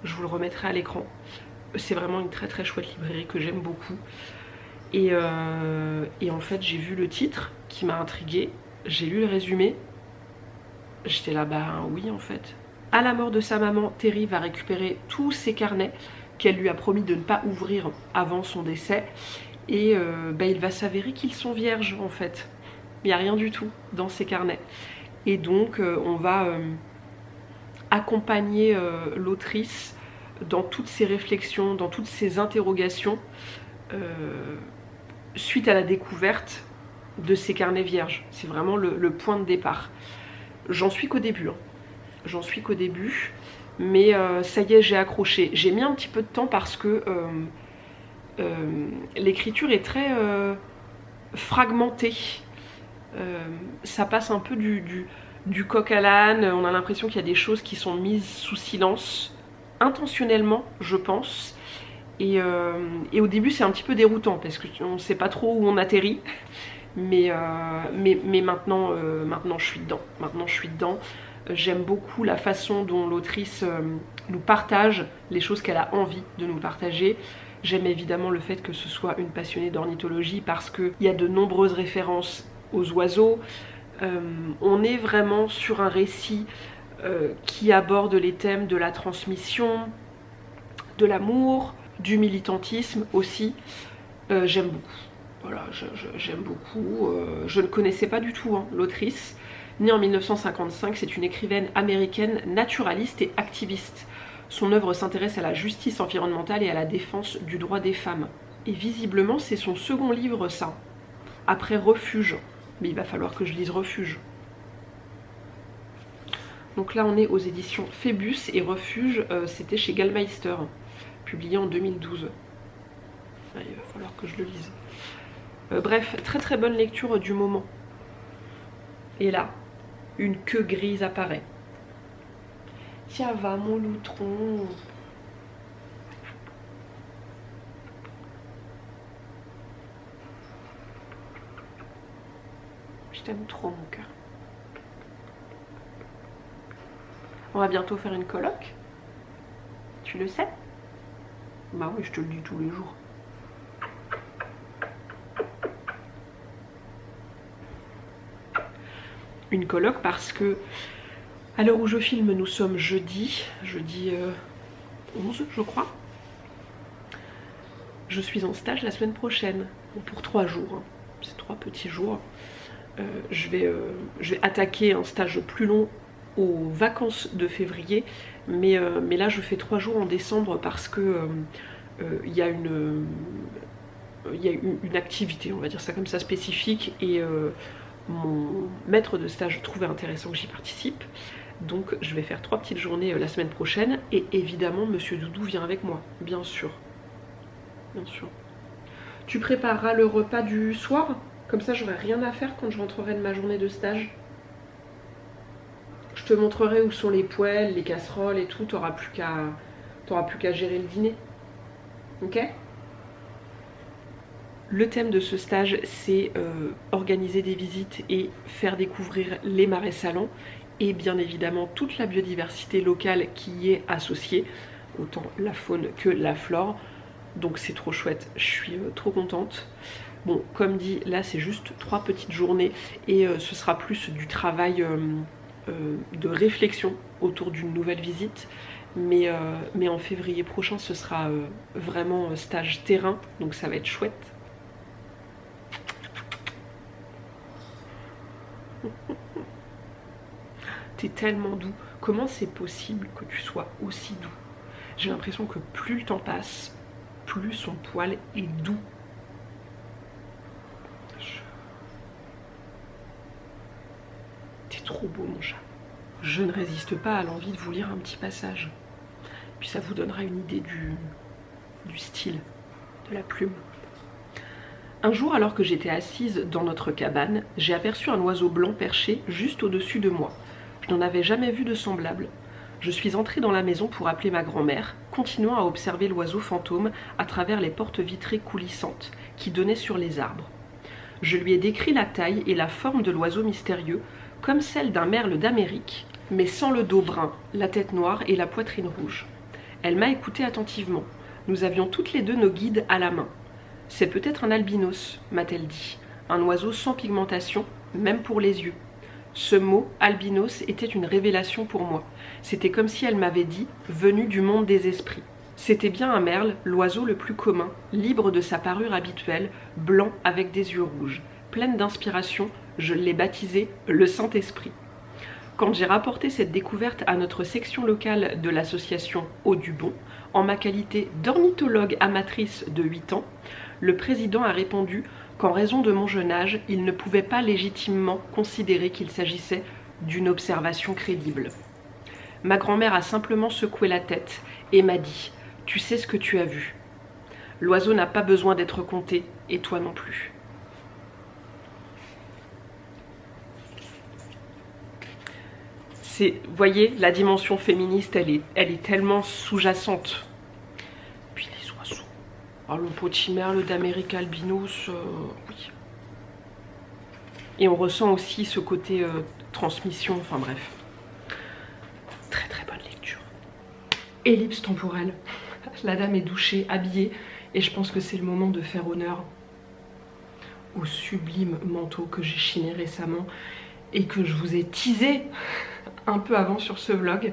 Je vous le remettrai à l'écran. C'est vraiment une très très chouette librairie que j'aime beaucoup. Et en fait, j'ai vu le titre qui m'a intriguée. J'ai lu le résumé. J'étais là, bah oui en fait. À la mort de sa maman, Terry va récupérer tous ses carnets qu'elle lui a promis de ne pas ouvrir avant son décès. Et il va s'avérer qu'ils sont vierges en fait. Il n'y a rien du tout dans ces carnets. Et donc on va accompagner l'autrice dans toutes ses réflexions, dans toutes ses interrogations suite à la découverte de ces carnets vierges. C'est vraiment le point de départ. J'en suis qu'au début, hein. J'en suis qu'au début, mais ça y est, j'ai accroché. J'ai mis un petit peu de temps parce que l'écriture est très fragmentée. Ça passe un peu du coq à l'âne. On a l'impression qu'il y a des choses qui sont mises sous silence, intentionnellement, je pense. Et au début, c'est un petit peu déroutant parce qu'on ne sait pas trop où on atterrit. Mais maintenant, je suis dedans. Maintenant, je suis dedans. J'aime beaucoup la façon dont l'autrice nous partage les choses qu'elle a envie de nous partager. J'aime évidemment le fait que ce soit une passionnée d'ornithologie parce qu'il y a de nombreuses références aux oiseaux. On est vraiment sur un récit qui aborde les thèmes de la transmission, de l'amour, du militantisme aussi. J'aime beaucoup. Voilà, j'aime beaucoup. Je ne connaissais pas du tout l'autrice. Née en 1955, c'est une écrivaine américaine naturaliste et activiste. Son œuvre s'intéresse à la justice environnementale et à la défense du droit des femmes. Et visiblement, c'est son second livre, ça. Après Refuge. Mais il va falloir que je lise Refuge. Donc là, on est aux éditions Phébus et Refuge, c'était chez Gallmeister, publié en 2012. Il va falloir que je le lise. Bref, très très bonne lecture du moment. Et là, une queue grise apparaît. Tiens, va mon loutron. Je t'aime trop, mon cœur. On va bientôt faire une coloc. Tu le sais? Bah oui, je te le dis tous les jours. Une coloc parce que à l'heure où je filme, nous sommes jeudi 11 je crois. Je suis en stage la semaine prochaine, pour 3 jours, hein. C'est 3 petits jours. Je vais attaquer un stage plus long aux vacances de février, mais là je fais 3 jours en décembre parce que il y a une activité, on va dire ça comme ça, spécifique, et mon maître de stage trouvait intéressant que j'y participe. Donc je vais faire 3 petites journées la semaine prochaine, et évidemment Monsieur Doudou vient avec moi, bien sûr. Bien sûr. Tu prépareras le repas du soir? Comme ça j'aurai rien à faire quand je rentrerai de ma journée de stage. Je te montrerai où sont les poêles, les casseroles et tout, t'auras plus qu'à gérer le dîner. Ok? Le thème de ce stage, c'est organiser des visites et faire découvrir les marais salants et bien évidemment toute la biodiversité locale qui y est associée, autant la faune que la flore. Donc c'est trop chouette, je suis trop contente. Bon, comme dit, là c'est juste 3 petites journées et ce sera plus du travail de réflexion autour d'une nouvelle visite. Mais en février prochain, ce sera vraiment stage terrain, donc ça va être chouette. T'es tellement doux. Comment c'est possible que tu sois aussi doux? J'ai l'impression que plus le temps passe, plus son poil est doux. T'es trop beau, mon chat. Je ne résiste pas à l'envie de vous lire un petit passage. Puis ça vous donnera une idée du style, de la plume. Un jour, alors que j'étais assise dans notre cabane, j'ai aperçu un oiseau blanc perché juste au-dessus de moi. Je n'en avais jamais vu de semblable. Je suis entrée dans la maison pour appeler ma grand-mère, continuant à observer l'oiseau fantôme à travers les portes vitrées coulissantes qui donnaient sur les arbres. Je lui ai décrit la taille et la forme de l'oiseau mystérieux, comme celle d'un merle d'Amérique, mais sans le dos brun, la tête noire et la poitrine rouge. Elle m'a écoutée attentivement. Nous avions toutes les deux nos guides à la main. « C'est peut-être un albinos », m'a-t-elle dit, un oiseau sans pigmentation, même pour les yeux. Ce mot, albinos, était une révélation pour moi. C'était comme si elle m'avait dit, venu du monde des esprits. C'était bien un merle, l'oiseau le plus commun, libre de sa parure habituelle, blanc avec des yeux rouges. Pleine d'inspiration, je l'ai baptisé le Saint-Esprit. Quand j'ai rapporté cette découverte à notre section locale de l'association Audubon, en ma qualité d'ornithologue amatrice de 8 ans, le président a répondu qu'en raison de mon jeune âge, il ne pouvait pas légitimement considérer qu'il s'agissait d'une observation crédible. Ma grand-mère a simplement secoué la tête et m'a dit « Tu sais ce que tu as vu. L'oiseau n'a pas besoin d'être compté, et toi non plus. » Vous voyez, la dimension féministe, elle est tellement sous-jacente. Puis les oiseaux. Alors, le potimerle d'Amérique albinos, oui. Et on ressent aussi ce côté transmission, enfin bref. Très très bonne lecture. Ellipse temporelle. La dame est douchée, habillée, et je pense que c'est le moment de faire honneur au sublime manteau que j'ai chiné récemment et que je vous ai teasé un peu avant sur ce vlog.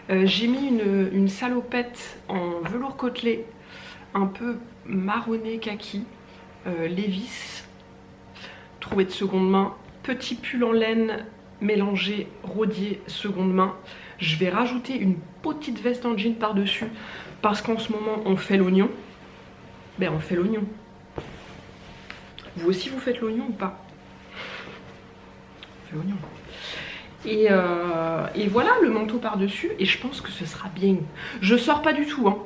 J'ai mis une salopette en velours côtelé un peu marronné kaki, Levi's, trouvé de seconde main, petit pull en laine mélangé rodier seconde main. Je vais rajouter une petite veste en jean par dessus parce qu'en ce moment on fait l'oignon. Ben on fait l'oignon. Vous aussi vous faites l'oignon ou pas? On fait l'oignon. Et voilà le manteau par dessus et je pense que ce sera bien. Je sors pas du tout hein.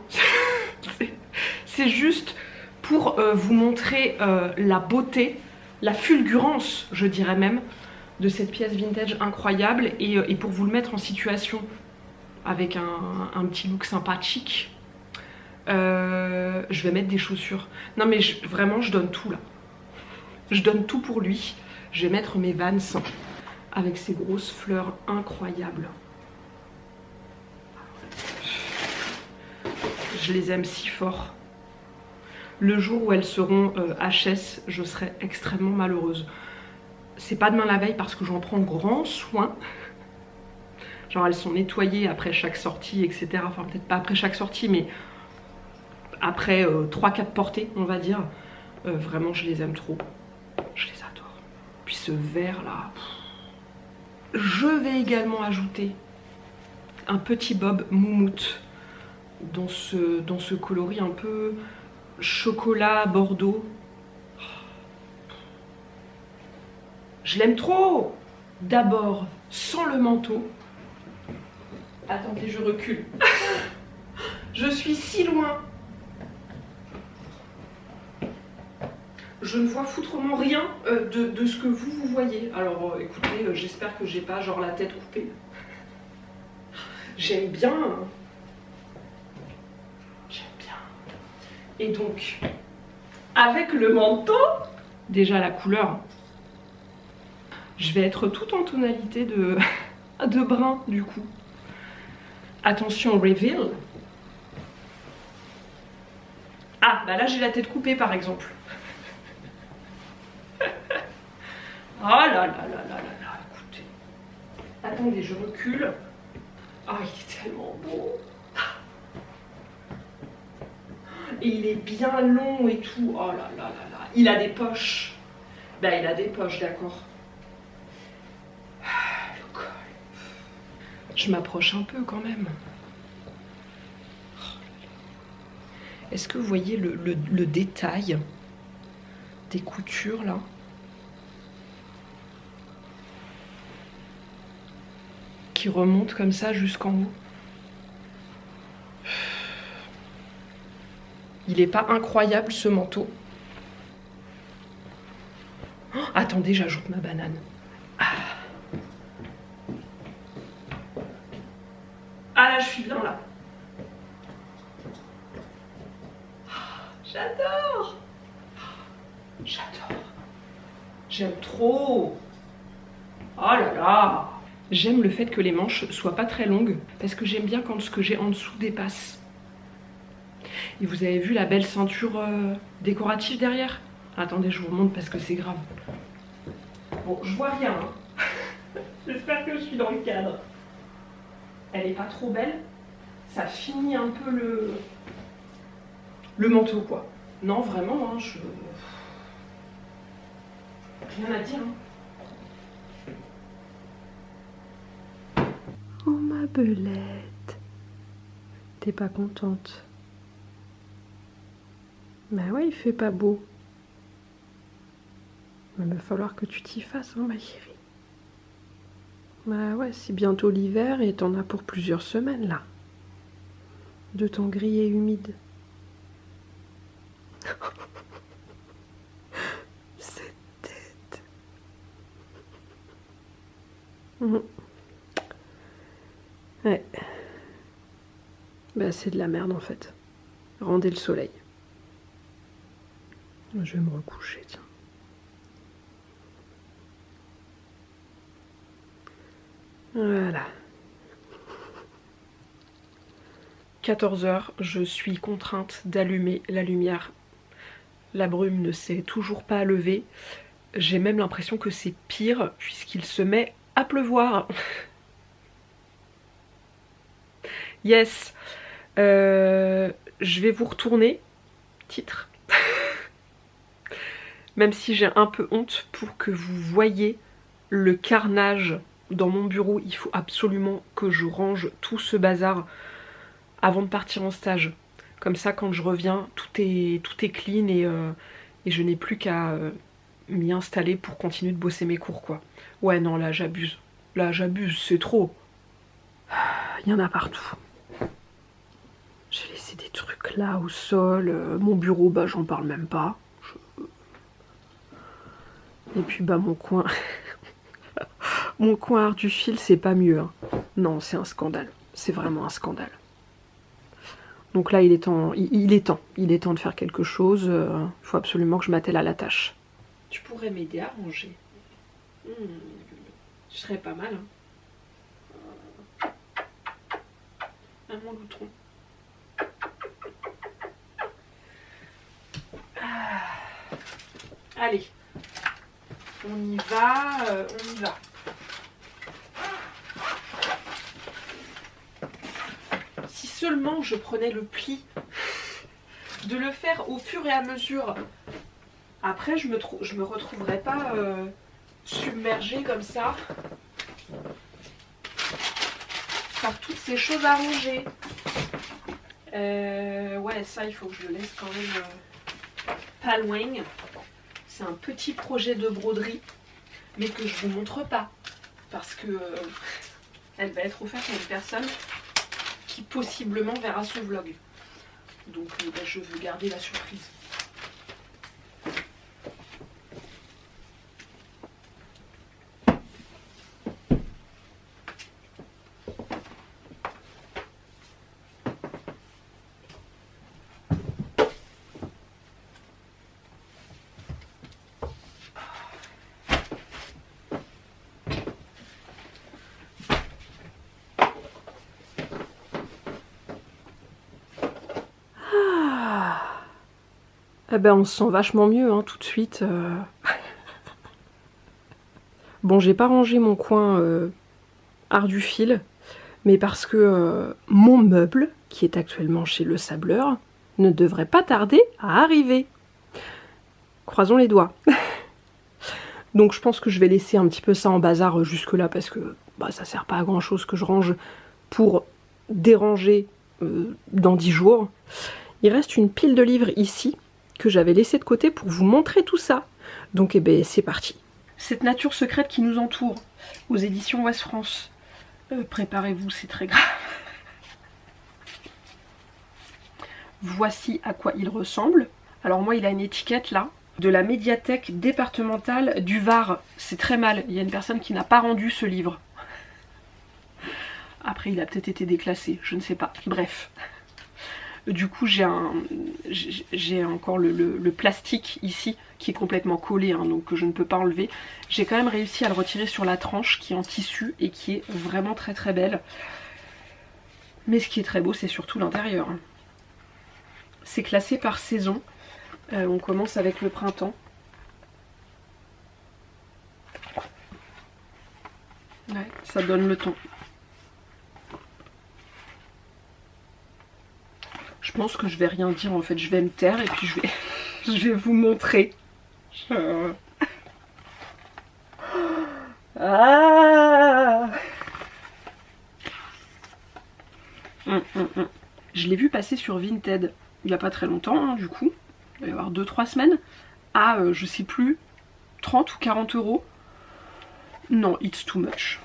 C'est juste pour vous montrer la beauté, la fulgurance je dirais même de cette pièce vintage incroyable et pour vous le mettre en situation avec un petit look sympathique. Je vais mettre des chaussures. Non mais vraiment je donne tout là. Je donne tout pour lui. Je vais mettre mes Vans avec ces grosses fleurs incroyables. Je les aime si fort. Le jour où elles seront HS, je serai extrêmement malheureuse. C'est pas demain la veille parce que j'en prends grand soin. Genre elles sont nettoyées après chaque sortie, etc. Enfin peut-être pas après chaque sortie, mais après 3-4 portées, on va dire. Vraiment, je les aime trop. Je les adore. Puis ce vert là. Je vais également ajouter un petit bob moumoute dans ce coloris un peu chocolat bordeaux. Je l'aime trop. D'abord sans le manteau. Attendez, je recule. Je suis si loin. Je ne vois foutrement rien de ce que vous voyez. Alors écoutez, j'espère que j'ai pas genre la tête coupée. J'aime bien. J'aime bien. Et donc, avec le manteau, déjà la couleur, je vais être toute en tonalité de brun du coup. Attention, reveal. Ah, bah là j'ai la tête coupée par exemple. Oh là là là là là là, écoutez. Attendez, je recule. Ah, il est tellement beau. Et il est bien long et tout. Oh là là là là. Il a des poches. Ben il a des poches, d'accord. Le col. Je m'approche un peu quand même. Est-ce que vous voyez le détail des coutures là? Qui remonte comme ça jusqu'en haut. Il est pas incroyable ce manteau. Oh, attendez, j'ajoute ma banane. Ah là, je suis bien là. J'adore. J'adore. J'aime trop. Oh là là. J'aime le fait que les manches soient pas très longues parce que j'aime bien quand ce que j'ai en dessous dépasse. Et vous avez vu la belle ceinture décorative derrière? Attendez, je vous montre parce que c'est grave. Bon, je vois rien. Hein. J'espère que je suis dans le cadre. Elle est pas trop belle. Ça finit un peu le manteau, quoi. Non, vraiment, hein, je... Rien à dire. Hein. Oh, ma belette. T'es pas contente? Bah ouais, il fait pas beau. Il va falloir que tu t'y fasses, hein, ma chérie. Bah ouais, c'est bientôt l'hiver et t'en as pour plusieurs semaines, là. De temps gris et humide. Cette tête. Mmh. Ouais. Bah c'est de la merde, en fait. Rendez le soleil. Je vais me recoucher, tiens. Voilà. 14 h, je suis contrainte d'allumer la lumière. La brume ne s'est toujours pas levée. J'ai même l'impression que c'est pire puisqu'il se met à pleuvoir. Yes. Je vais vous retourner. Titre. Même si j'ai un peu honte pour que vous voyez le carnage dans mon bureau. Il faut absolument que je range tout ce bazar avant de partir en stage. Comme ça, quand je reviens, tout est clean et je n'ai plus qu'à m'y installer pour continuer de bosser mes cours, quoi. Ouais, non, là, j'abuse. Là, j'abuse, c'est trop. Il y en a partout. J'ai laissé des trucs là au sol. Mon bureau, bah, j'en parle même pas. Et puis, bah, mon coin... mon coin art du fil, c'est pas mieux. Hein. Non, c'est un scandale. C'est vraiment un scandale. Donc là, il est temps de faire quelque chose. Il faut absolument que je m'attelle à la tâche. Tu pourrais m'aider à ranger. Ce serait pas mal. Hein. Ah, mon loutron. Ah. Allez, on y va, on y va. Si seulement je prenais le pli de le faire au fur et à mesure. Après, je me retrouverais pas submergée comme ça par toutes ces choses à ranger. Ouais, ça, il faut que je le laisse quand même pas loin. C'est un petit projet de broderie, mais que je vous montre pas. Parce que elle va être offerte à une personne qui possiblement verra son vlog. Donc bah, je veux garder la surprise. Eh ben on se sent vachement mieux hein, tout de suite. Bon, j'ai pas rangé mon coin art du fil, mais parce que mon meuble, qui est actuellement chez le sableur, ne devrait pas tarder à arriver. Croisons les doigts. Donc je pense que je vais laisser un petit peu ça en bazar jusque là parce que bah, ça sert pas à grand chose que je range pour déranger dans 10 jours. Il reste une pile de livres ici que j'avais laissé de côté pour vous montrer tout ça. Donc eh ben, c'est parti. Cette nature secrète qui nous entoure aux éditions Ouest France. Préparez-vous, c'est très grave. Voici à quoi il ressemble. Alors moi il a une étiquette là. De la médiathèque départementale du Var. C'est très mal, il y a une personne qui n'a pas rendu ce livre. Après il a peut-être été déclassé, je ne sais pas. Bref. Du coup j'ai encore le plastique ici qui est complètement collé, hein, donc que je ne peux pas enlever. J'ai quand même réussi à le retirer sur la tranche qui est en tissu et qui est vraiment très très belle. Mais ce qui est très beau c'est surtout l'intérieur. C'est classé par saison. On commence avec le printemps. Ouais, ça donne le ton. Je pense que je vais rien dire en fait, je vais me taire et puis je vais vous montrer. Ah Je l'ai vu passer sur Vinted il n'y a pas très longtemps, hein, du coup. Il va y avoir 2-3 semaines, à je sais plus, 30 ou 40 euros. Non, it's too much.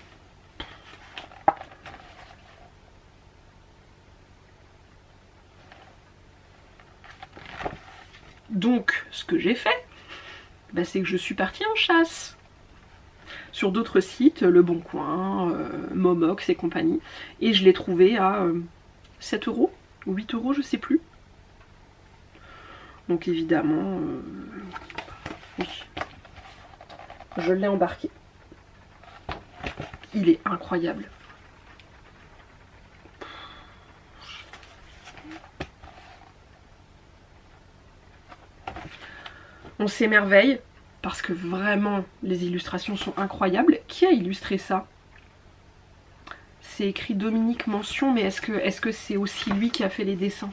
Donc, ce que j'ai fait, bah, c'est que je suis partie en chasse. Sur d'autres sites, Le Bon Coin, Momox et compagnie. Et je l'ai trouvé à 7 euros ou 8 euros, je sais plus. Donc évidemment, oui, je l'ai embarqué. Il est incroyable. On s'émerveille parce que vraiment les illustrations sont incroyables. Qui a illustré ça? C'est écrit Dominique Mention, mais est-ce que c'est aussi lui qui a fait les dessins?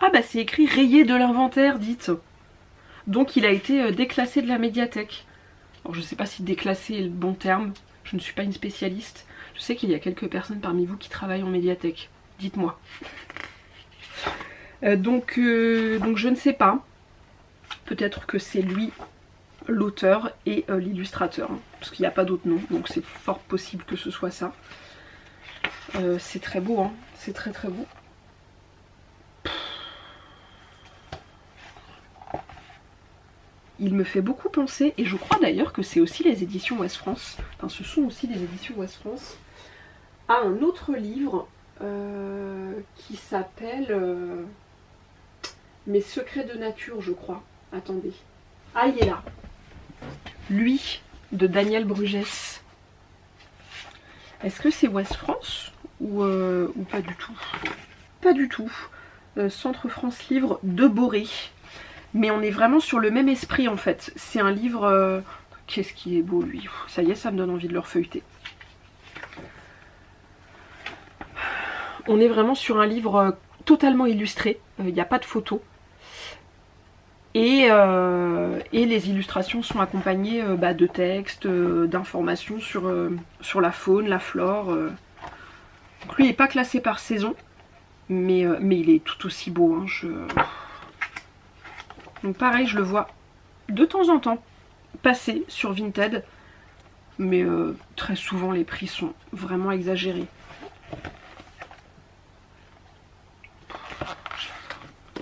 Ah bah c'est écrit rayé de l'inventaire, dites. Donc il a été déclassé de la médiathèque. Alors je sais pas si déclassé est le bon terme, je ne suis pas une spécialiste. Je sais qu'il y a quelques personnes parmi vous qui travaillent en médiathèque. Dites-moi. Donc je ne sais pas. Peut-être que c'est lui l'auteur et l'illustrateur. Hein, parce qu'il n'y a pas d'autre nom. Donc c'est fort possible que ce soit ça. C'est très beau, hein. C'est très très beau. Il me fait beaucoup penser, et je crois d'ailleurs que c'est aussi les éditions Ouest France, enfin ce sont aussi les éditions Ouest France, à un autre livre qui s'appelle Mes secrets de nature, je crois. Attendez. Ah, il est là. Lui, de Daniel Brugès. Est-ce que c'est Ouest France ou pas du tout? Pas du tout. Centre France Livre de Boré. Mais on est vraiment sur le même esprit en fait. C'est un livre... Qu'est-ce qui est beau lui. Ça y est, ça me donne envie de le refeuilleter. On est vraiment sur un livre totalement illustré. Il n'y a pas de photos. Et les illustrations sont accompagnées de textes, d'informations sur la faune, la flore. Donc lui il n'est pas classé par saison. Mais il est tout aussi beau. Hein, Donc pareil, je le vois de temps en temps passer sur Vinted, mais très souvent les prix sont vraiment exagérés.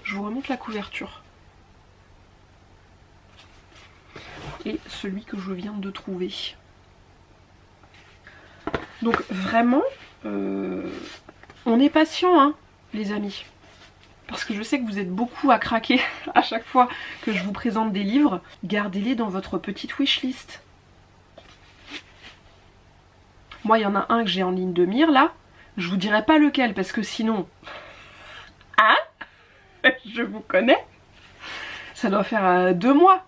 Je vous remonte la couverture. Et celui que je viens de trouver. Donc vraiment, on est patient, hein, les amis. Parce que je sais que vous êtes beaucoup à craquer à chaque fois que je vous présente des livres. Gardez-les dans votre petite wishlist. Moi, il y en a un que j'ai en ligne de mire, là. Je vous dirai pas lequel, parce que sinon... Hein? Je vous connais. Ça doit faire 2 mois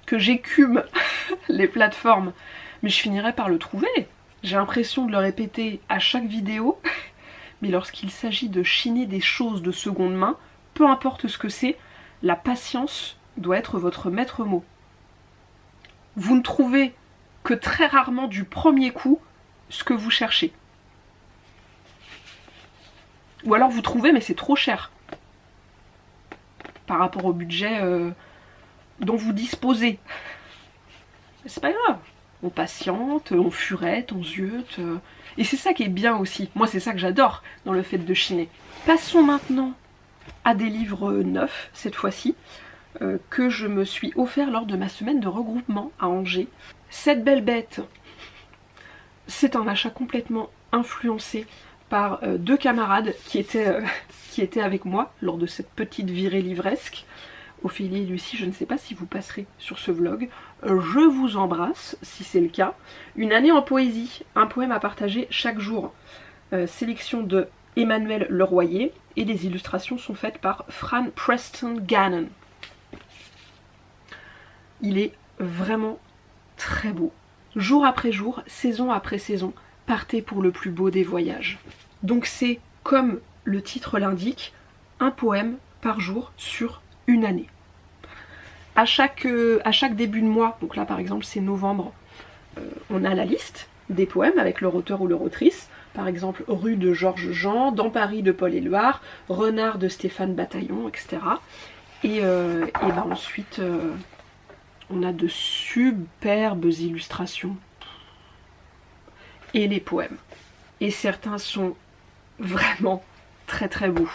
que j'écume les plateformes. Mais je finirai par le trouver. J'ai l'impression de le répéter à chaque vidéo, mais lorsqu'il s'agit de chiner des choses de seconde main, peu importe ce que c'est, la patience doit être votre maître mot. Vous ne trouvez que très rarement du premier coup ce que vous cherchez. Ou alors vous trouvez mais c'est trop cher par rapport au budget dont vous disposez. C'est pas grave, on patiente, on furette, on ziote. Et c'est ça qui est bien aussi. Moi c'est ça que j'adore dans le fait de chiner. Passons maintenant à des livres neufs cette fois-ci, que je me suis offert lors de ma semaine de regroupement à Angers. Cette belle bête, c'est un achat complètement influencé par deux camarades qui étaient avec moi lors de cette petite virée livresque. Ophélie et Lucie, je ne sais pas si vous passerez sur ce vlog. Je vous embrasse si c'est le cas. Une année en poésie, un poème à partager chaque jour. Sélection de Emmanuel Leroyer et les illustrations sont faites par Fran Preston Gannon. Il est vraiment très beau. Jour après jour, saison après saison, partez pour le plus beau des voyages. Donc c'est, comme le titre l'indique, un poème par jour sur une année. À chaque début de mois, donc là par exemple c'est novembre, on a la liste des poèmes avec leur auteur ou leur autrice. Par exemple Rue de Georges Jean, Dans Paris de Paul Éluard, Renard de Stéphane Bataillon, etc. Et ben ensuite on a de superbes illustrations et les poèmes. Et certains sont vraiment très très beaux.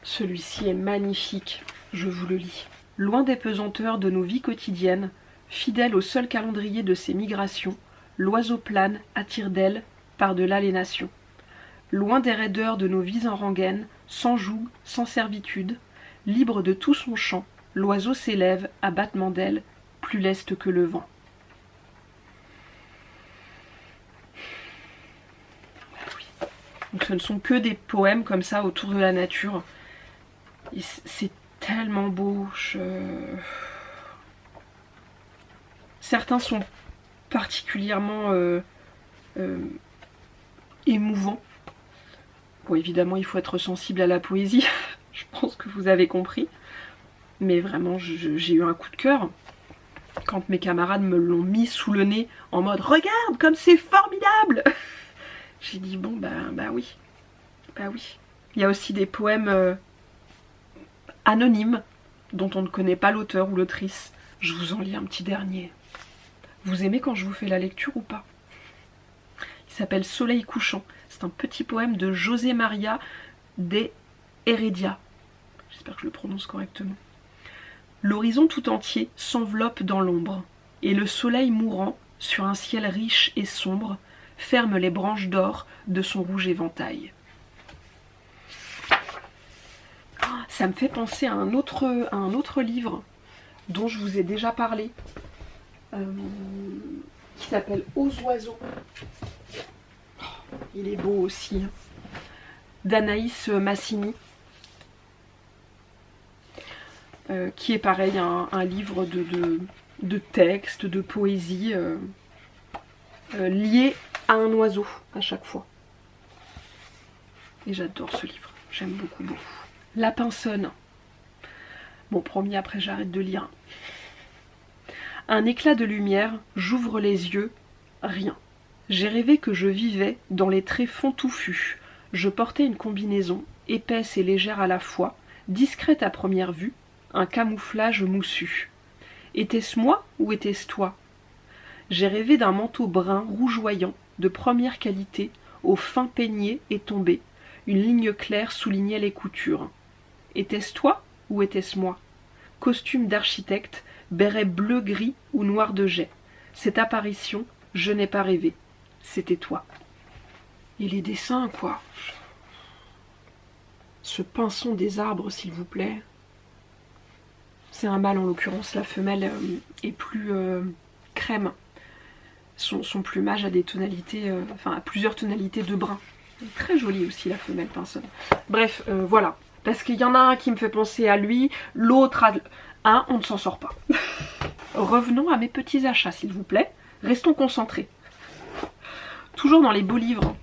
Celui-ci est magnifique, je vous le lis. Loin des pesanteurs de nos vies quotidiennes, fidèle au seul calendrier de ses migrations, l'oiseau plane à tire-d'aile par-delà les nations. Loin des raideurs de nos vies en rengaine, sans joug, sans servitude, libre de tout son chant, l'oiseau s'élève à battement d'ailes, plus leste que le vent. Oui. Donc ce ne sont que des poèmes comme ça autour de la nature. C'est tellement beau. Certains sont particulièrement émouvants. Bon, évidemment, il faut être sensible à la poésie. Je pense que vous avez compris. Mais vraiment, j'ai eu un coup de cœur quand mes camarades me l'ont mis sous le nez en mode « Regarde comme c'est formidable !» J'ai dit « Bon, bah oui. Bah oui. » Il y a aussi des poèmes anonymes dont on ne connaît pas l'auteur ou l'autrice. Je vous en lis un petit dernier. Vous aimez quand je vous fais la lecture ou pas? Il s'appelle Soleil couchant. C'est un petit poème de José Maria de Heredia. J'espère que je le prononce correctement. L'horizon tout entier s'enveloppe dans l'ombre, et le soleil mourant, sur un ciel riche et sombre, ferme les branches d'or de son rouge éventail. Ça me fait penser à un autre livre dont je vous ai déjà parlé, qui s'appelle Aux oiseaux. Il est beau aussi, d'Anaïs Massini, qui est pareil, un livre de texte, de poésie, lié à un oiseau à chaque fois. Et j'adore ce livre, j'aime beaucoup, beaucoup. Lapin sonne. Bon, promis, après j'arrête de lire. Un éclat de lumière, j'ouvre les yeux, rien. J'ai rêvé que je vivais dans les tréfonds touffus. Je portais une combinaison, épaisse et légère à la fois, discrète à première vue, un camouflage moussu. Était-ce moi ou était-ce toi? J'ai rêvé d'un manteau brun rougeoyant, de première qualité, au fin peigné et tombé. Une ligne claire soulignait les coutures. Était-ce toi ou était-ce moi? Costume d'architecte, béret bleu-gris ou noir de jet. Cette apparition, je n'ai pas rêvé. C'était toi. Et les dessins, quoi. Ce pinson des arbres, s'il vous plaît. C'est un mâle en l'occurrence, la femelle est plus crème. Son plumage a des tonalités, enfin a plusieurs tonalités de brun. Elle est très jolie aussi la femelle pinsonne. Bref, voilà. Parce qu'il y en a un qui me fait penser à lui, l'autre à un, on ne s'en sort pas. Revenons à mes petits achats s'il vous plaît. Restons concentrés. Toujours dans les beaux livres,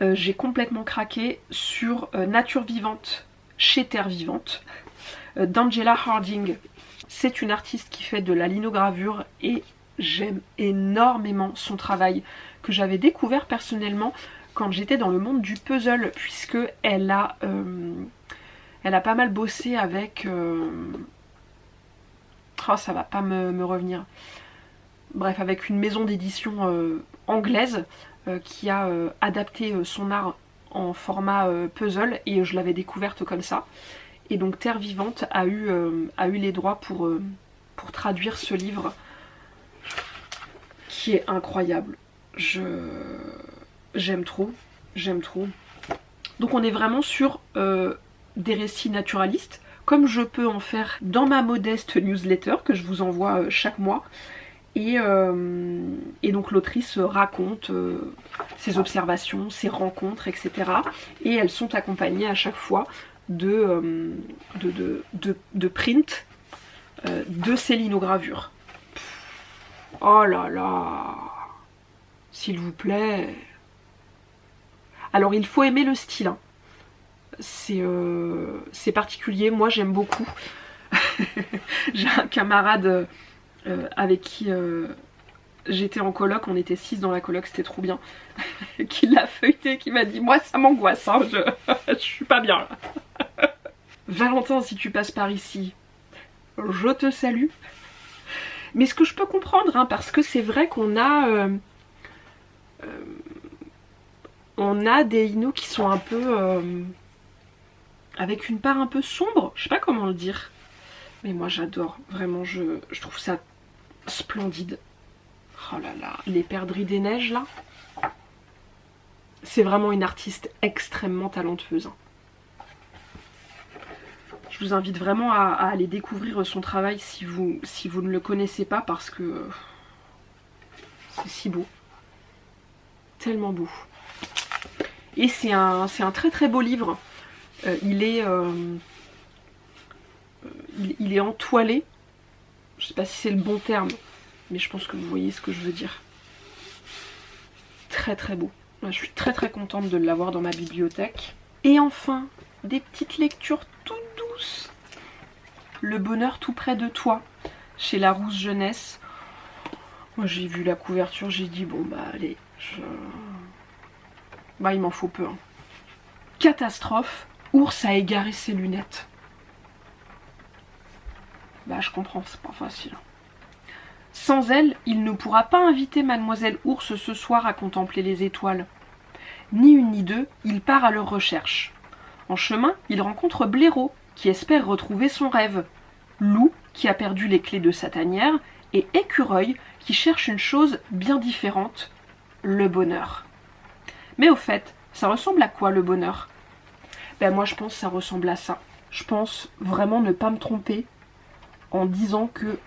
j'ai complètement craqué sur Nature vivante chez Terre vivante d'Angela Harding. C'est une artiste qui fait de la linogravure et j'aime énormément son travail que j'avais découvert personnellement quand j'étais dans le monde du puzzle, puisque elle a pas mal bossé avec... Oh, ça va pas me revenir. Bref, avec une maison d'édition anglaise qui a adapté son art en format puzzle, et je l'avais découverte comme ça. Et donc Terre vivante a eu les droits pour traduire ce livre qui est incroyable. J'aime trop. Donc on est vraiment sur des récits naturalistes, comme je peux en faire dans ma modeste newsletter que je vous envoie chaque mois. Et donc l'autrice raconte ses observations, ses rencontres, etc. Et elles sont accompagnées à chaque fois de print de ces linogravures. Oh là là, s'il vous plaît. Alors il faut aimer le style, hein. C'est particulier, moi j'aime beaucoup. J'ai un camarade avec qui j'étais en coloc, on était 6 dans la coloc, c'était trop bien, qui l'a feuilleté, qui m'a dit moi ça m'angoisse, hein, je suis pas bien là. Valentin, si tu passes par ici, je te salue. Mais ce que je peux comprendre, hein, parce que c'est vrai qu'on a des linos qui sont un peu avec une part un peu sombre, je sais pas comment le dire, mais moi j'adore, vraiment je trouve ça splendide. Oh là là, les perdrix des neiges là, c'est vraiment une artiste extrêmement talentueuse, hein. Je vous invite vraiment à aller découvrir son travail si vous ne le connaissez pas, parce que c'est si beau, tellement beau. Et c'est un très très beau livre. Il est entoilé, je sais pas si c'est le bon terme, mais je pense que vous voyez ce que je veux dire. Très très beau. Je suis très très contente de l'avoir dans ma bibliothèque. Et enfin, des petites lectures toutes douces. Le bonheur tout près de toi, chez Larousse Jeunesse. Moi j'ai vu la couverture, j'ai dit bon bah allez, bah il m'en faut peu, hein. Catastrophe, ours a égaré ses lunettes. Bah je comprends, c'est pas facile. Sans elle, il ne pourra pas inviter Mademoiselle Ours ce soir à contempler les étoiles. Ni une ni deux, il part à leur recherche. En chemin, il rencontre Blaireau, qui espère retrouver son rêve, Loup, qui a perdu les clés de sa tanière, et Écureuil, qui cherche une chose bien différente, le bonheur. Mais au fait, ça ressemble à quoi le bonheur? Ben moi je pense que ça ressemble à ça. Je pense vraiment ne pas me tromper en disant que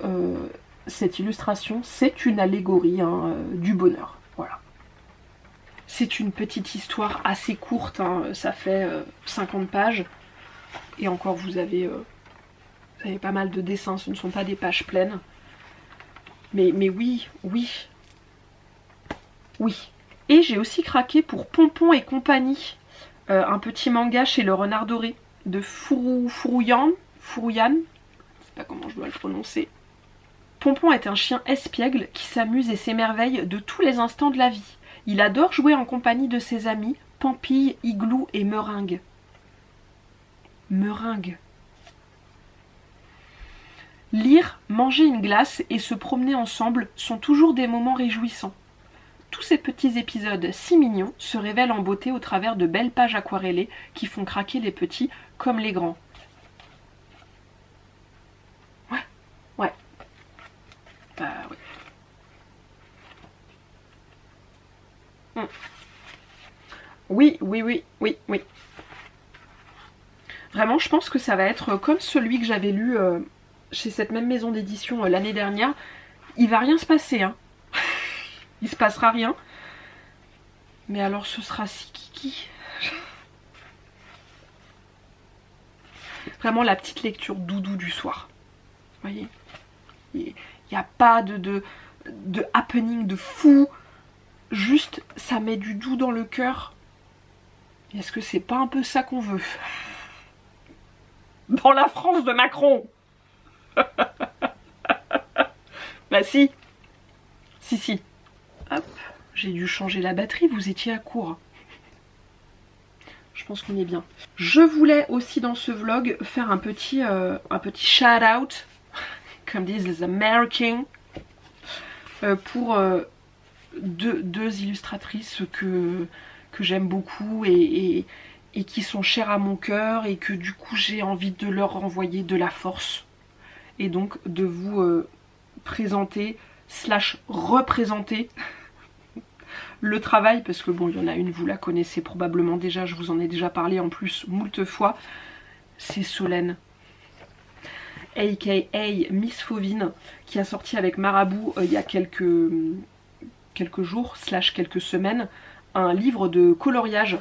cette illustration, c'est une allégorie, hein, du bonheur. Voilà. C'est une petite histoire assez courte, hein, ça fait 50 pages. Et encore, vous avez pas mal de dessins, ce ne sont pas des pages pleines. Mais oui. Et j'ai aussi craqué pour Pompon et compagnie, un petit manga chez Le Renard Doré, de Furuyan, je sais pas comment je dois le prononcer. Pompon est un chien espiègle qui s'amuse et s'émerveille de tous les instants de la vie. Il adore jouer en compagnie de ses amis, Pampille, Igloo et Meringue. Meringue. Lire, manger une glace et se promener ensemble sont toujours des moments réjouissants. Tous ces petits épisodes si mignons se révèlent en beauté au travers de belles pages aquarellées qui font craquer les petits comme les grands. Ouais. Oui. Oui. Vraiment, je pense que ça va être comme celui que j'avais lu chez cette même maison d'édition l'année dernière. Il va rien se passer, hein. Il se passera rien. Mais alors ce sera si kiki. Vraiment la petite lecture doudou du soir. Vous voyez, il n'y a pas de happening de fou. juste ça met du doux dans le cœur. Est-ce que c'est pas un peu ça qu'on veut dans la France de Macron? Bah si. Si. Hop, j'ai dû changer la batterie, vous étiez à court. Je pense qu'on est bien. Je voulais aussi dans ce vlog faire un petit shout out, comme disent les Américains, pour deux illustratrices que j'aime beaucoup et qui sont chères à mon cœur et que du coup j'ai envie de leur renvoyer de la force. Et donc de vous présenter / représenter le travail, parce que bon, il y en a une, vous la connaissez probablement déjà, je vous en ai déjà parlé en plus moult fois, c'est Solène, aka Miss Fauvine, qui a sorti avec Marabout il y a quelques jours / quelques semaines, un livre de coloriage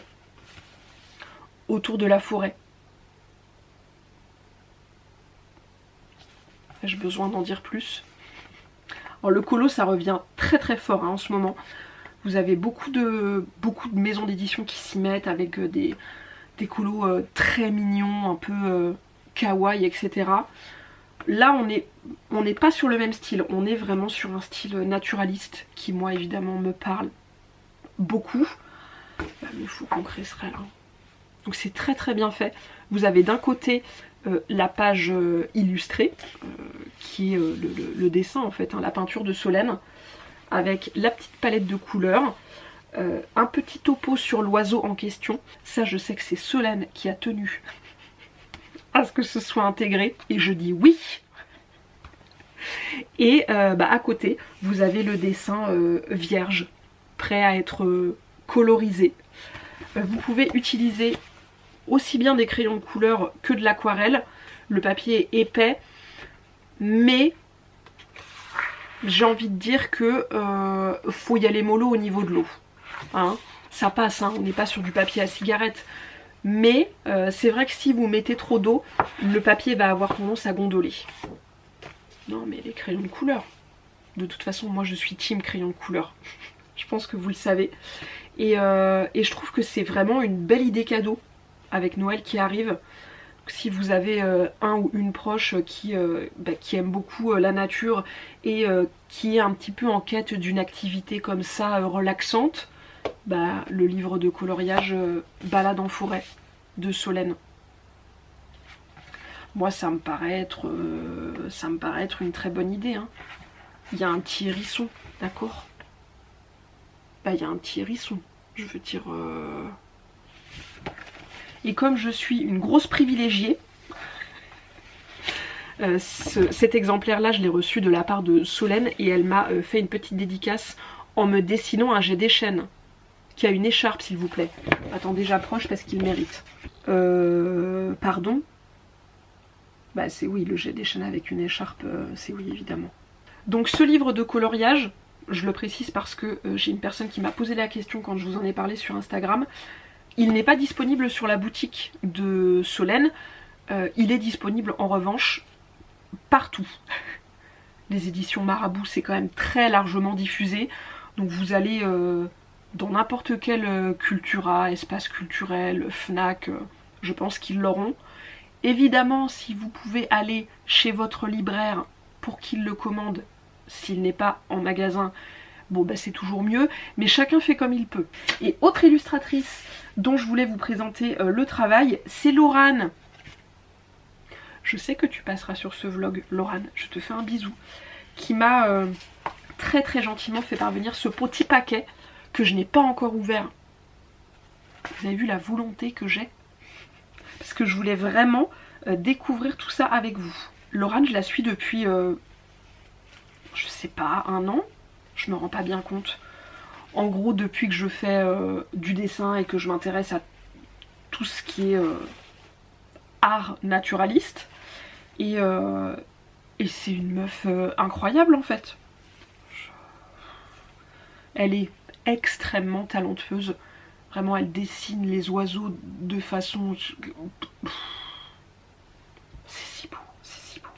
autour de la forêt. Ai-je besoin d'en dire plus? Alors le colo, ça revient très très fort en ce moment. Vous avez beaucoup de maisons d'édition qui s'y mettent avec des colos très mignons, un peu kawaii, etc. Là, on n'est pas sur le même style. On est vraiment sur un style naturaliste qui, moi, évidemment, me parle beaucoup. Bah, mais il faut concret serait là. Donc c'est très très bien fait. Vous avez d'un côté la page illustrée, qui est le dessin en fait, hein, la peinture de Solène, avec la petite palette de couleurs, un petit topo sur l'oiseau en question. Ça, je sais que c'est Solène qui a tenu à ce que ce soit intégré, et je dis oui. Et à côté, vous avez le dessin vierge, prêt à être colorisé. Vous pouvez utiliser aussi bien des crayons de couleur que de l'aquarelle. Le papier est épais, mais j'ai envie de dire que faut y aller mollo au niveau de l'eau. Hein, ça passe, hein, on n'est pas sur du papier à cigarette. Mais c'est vrai que si vous mettez trop d'eau, le papier va avoir tendance à gondoler. Non mais les crayons de couleur. De toute façon, moi je suis team crayon de couleur. Je pense que vous le savez. Et je trouve que c'est vraiment une belle idée cadeau avec Noël qui arrive. Si vous avez un ou une proche qui aime beaucoup la nature et qui est un petit peu en quête d'une activité comme ça relaxante, le livre de coloriage Balade en forêt de Solène. Moi ça me paraît être une très bonne idée. Hein. Il y a un petit hérisson, d'accord? Il y a un petit hérisson, je veux dire... Et comme je suis une grosse privilégiée, cet exemplaire-là, je l'ai reçu de la part de Solène et elle m'a fait une petite dédicace en me dessinant un jet des chênes qui a une écharpe, s'il vous plaît. Attendez, j'approche parce qu'il mérite. Pardon? C'est oui, le jet des chênes avec une écharpe, c'est oui, évidemment. Donc ce livre de coloriage, je le précise parce que j'ai une personne qui m'a posé la question quand je vous en ai parlé sur Instagram. Il n'est pas disponible sur la boutique de Solène, il est disponible en revanche partout. Les éditions Marabout, c'est quand même très largement diffusé, donc vous allez dans n'importe quel Cultura, espace culturel, Fnac, je pense qu'ils l'auront. Évidemment, si vous pouvez aller chez votre libraire pour qu'il le commande, s'il n'est pas en magasin, bon c'est toujours mieux, mais chacun fait comme il peut. Et autre illustratrice dont je voulais vous présenter le travail, c'est Laurane. Je sais que tu passeras sur ce vlog, Laurane, je te fais un bisou, qui m'a très très gentiment fait parvenir ce petit paquet que je n'ai pas encore ouvert. Vous avez vu la volonté que j'ai? Parce que je voulais vraiment découvrir tout ça avec vous. Laurane, je la suis depuis, je sais pas, 1 an. Je me rends pas bien compte. En gros, depuis que je fais du dessin et que je m'intéresse à tout ce qui est art naturaliste. Et c'est une meuf incroyable en fait. Elle est extrêmement talentueuse. Vraiment, elle dessine les oiseaux de façon... C'est si beau, c'est si beau.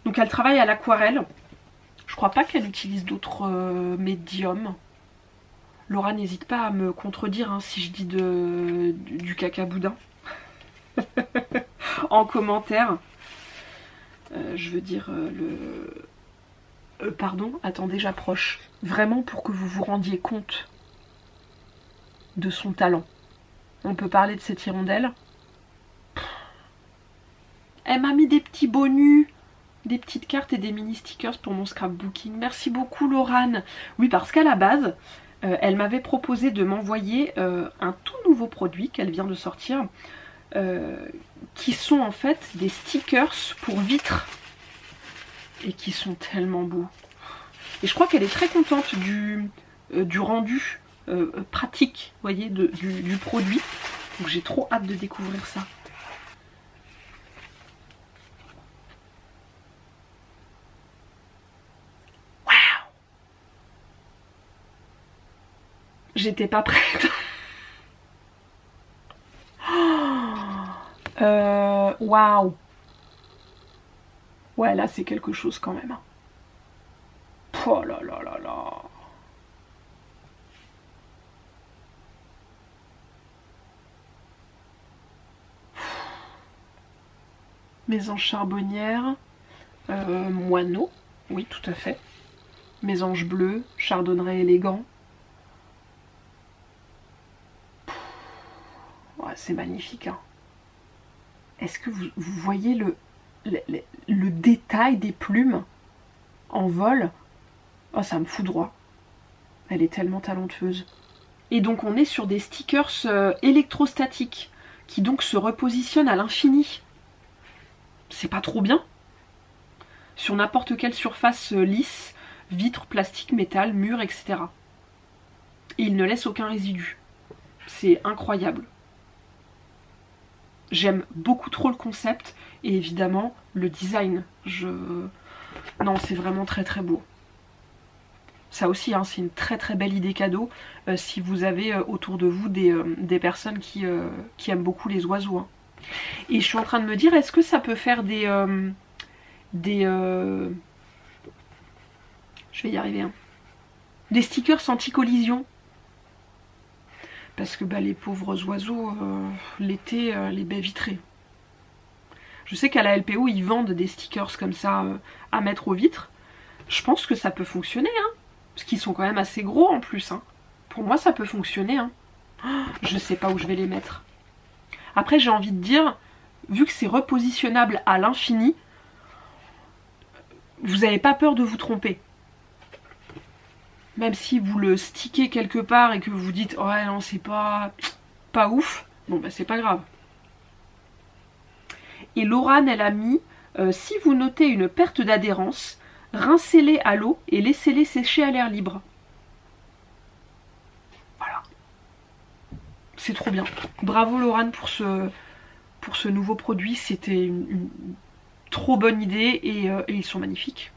Donc elle travaille à l'aquarelle. Je crois pas qu'elle utilise d'autres médiums. Laura, n'hésite pas à me contredire hein, si je dis du caca boudin en commentaire. Je veux dire pardon, attendez, j'approche. Vraiment pour que vous vous rendiez compte de son talent. On peut parler de cette hirondelle. Elle m'a mis des petits bonus, des petites cartes et des mini stickers pour mon scrapbooking. Merci beaucoup Laurane. Oui, parce qu'à la base, elle m'avait proposé de m'envoyer un tout nouveau produit qu'elle vient de sortir, qui sont en fait des stickers pour vitres. Et qui sont tellement beaux. Et je crois qu'elle est très contente du rendu pratique, vous voyez, du produit. Donc j'ai trop hâte de découvrir ça. Waouh! J'étais pas prête. Waouh! Ouais, là c'est quelque chose quand même. Oh là là là là. Mésange charbonnière, moineau, oui tout à fait. Mésange bleu, chardonneret élégant. Ouais, c'est magnifique. Hein. Est-ce que vous voyez le détail des plumes en vol? Oh, ça me foudroie. Elle est tellement talentueuse. Et donc on est sur des stickers électrostatiques qui donc se repositionnent à l'infini. C'est pas trop bien? Sur n'importe quelle surface lisse, vitre, plastique, métal, mur, etc. Et il ne laisse aucun résidu. C'est incroyable. J'aime beaucoup trop le concept et évidemment le design. Non, c'est vraiment très très beau. Ça aussi, hein, c'est une très très belle idée cadeau si vous avez autour de vous des personnes qui aiment beaucoup les oiseaux. Hein. Et je suis en train de me dire, est-ce que ça peut faire je vais y arriver. Hein. Des stickers anti-collision. Parce que bah, les pauvres oiseaux, l'été, les baies vitrées. Je sais qu'à la LPO, ils vendent des stickers comme ça à mettre aux vitres. Je pense que ça peut fonctionner, hein. Parce qu'ils sont quand même assez gros en plus. Hein. Pour moi, ça peut fonctionner. Hein. Oh, je sais pas où je vais les mettre. Après, j'ai envie de dire, vu que c'est repositionnable à l'infini, vous n'avez pas peur de vous tromper. Même si vous le stickez quelque part et que vous dites « Ouais, non, c'est pas ouf », bon, bah c'est pas grave. Et Laurane, elle a mis si vous notez une perte d'adhérence, rincez-les à l'eau et laissez-les sécher à l'air libre. » Voilà. C'est trop bien. Bravo Laurane pour ce nouveau produit. C'était une trop bonne idée et ils sont magnifiques.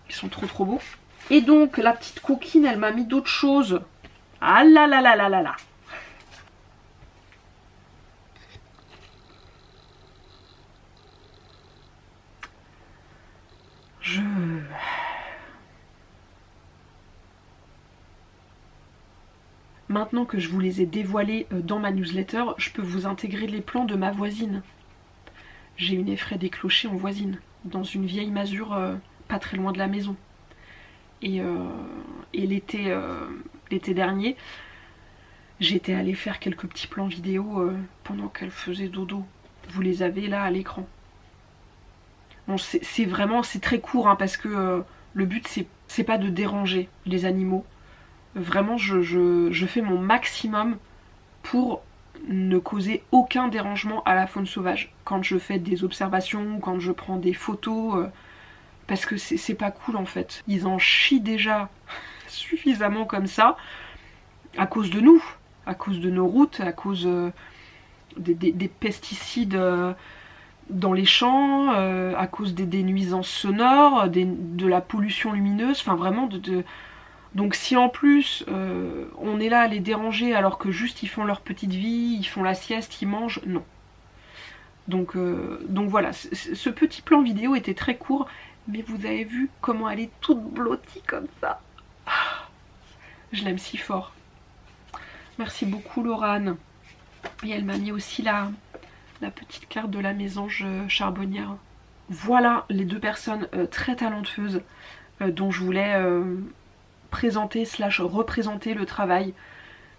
Ils sont trop trop beaux. Et donc la petite coquine, elle m'a mis d'autres choses. Ah là là là là là là. Maintenant que je vous les ai dévoilés dans ma newsletter, je peux vous intégrer les plans de ma voisine. J'ai une effraie des clochers en voisine, dans une vieille masure pas très loin de la maison. Et l'été dernier, j'étais allée faire quelques petits plans vidéo pendant qu'elle faisait dodo. Vous les avez là à l'écran. Bon, c'est très court hein, parce que le but c'est pas de déranger les animaux. Vraiment je fais mon maximum pour ne causer aucun dérangement à la faune sauvage. Quand je fais des observations, quand je prends des photos, parce que c'est pas cool en fait. Ils en chient déjà suffisamment comme ça, à cause de nous, à cause de nos routes, à cause des pesticides dans les champs, à cause des nuisances sonores, de la pollution lumineuse, enfin vraiment Donc si en plus on est là à les déranger alors que juste ils font leur petite vie, ils font la sieste, ils mangent, non. Donc voilà, ce petit plan vidéo était très court, mais vous avez vu comment elle est toute blottie comme ça. Je l'aime si fort. Merci beaucoup Laurane. Et elle m'a mis aussi la petite carte de la mésange charbonnière. Voilà les 2 personnes très talentueuses dont je voulais présenter / représenter le travail.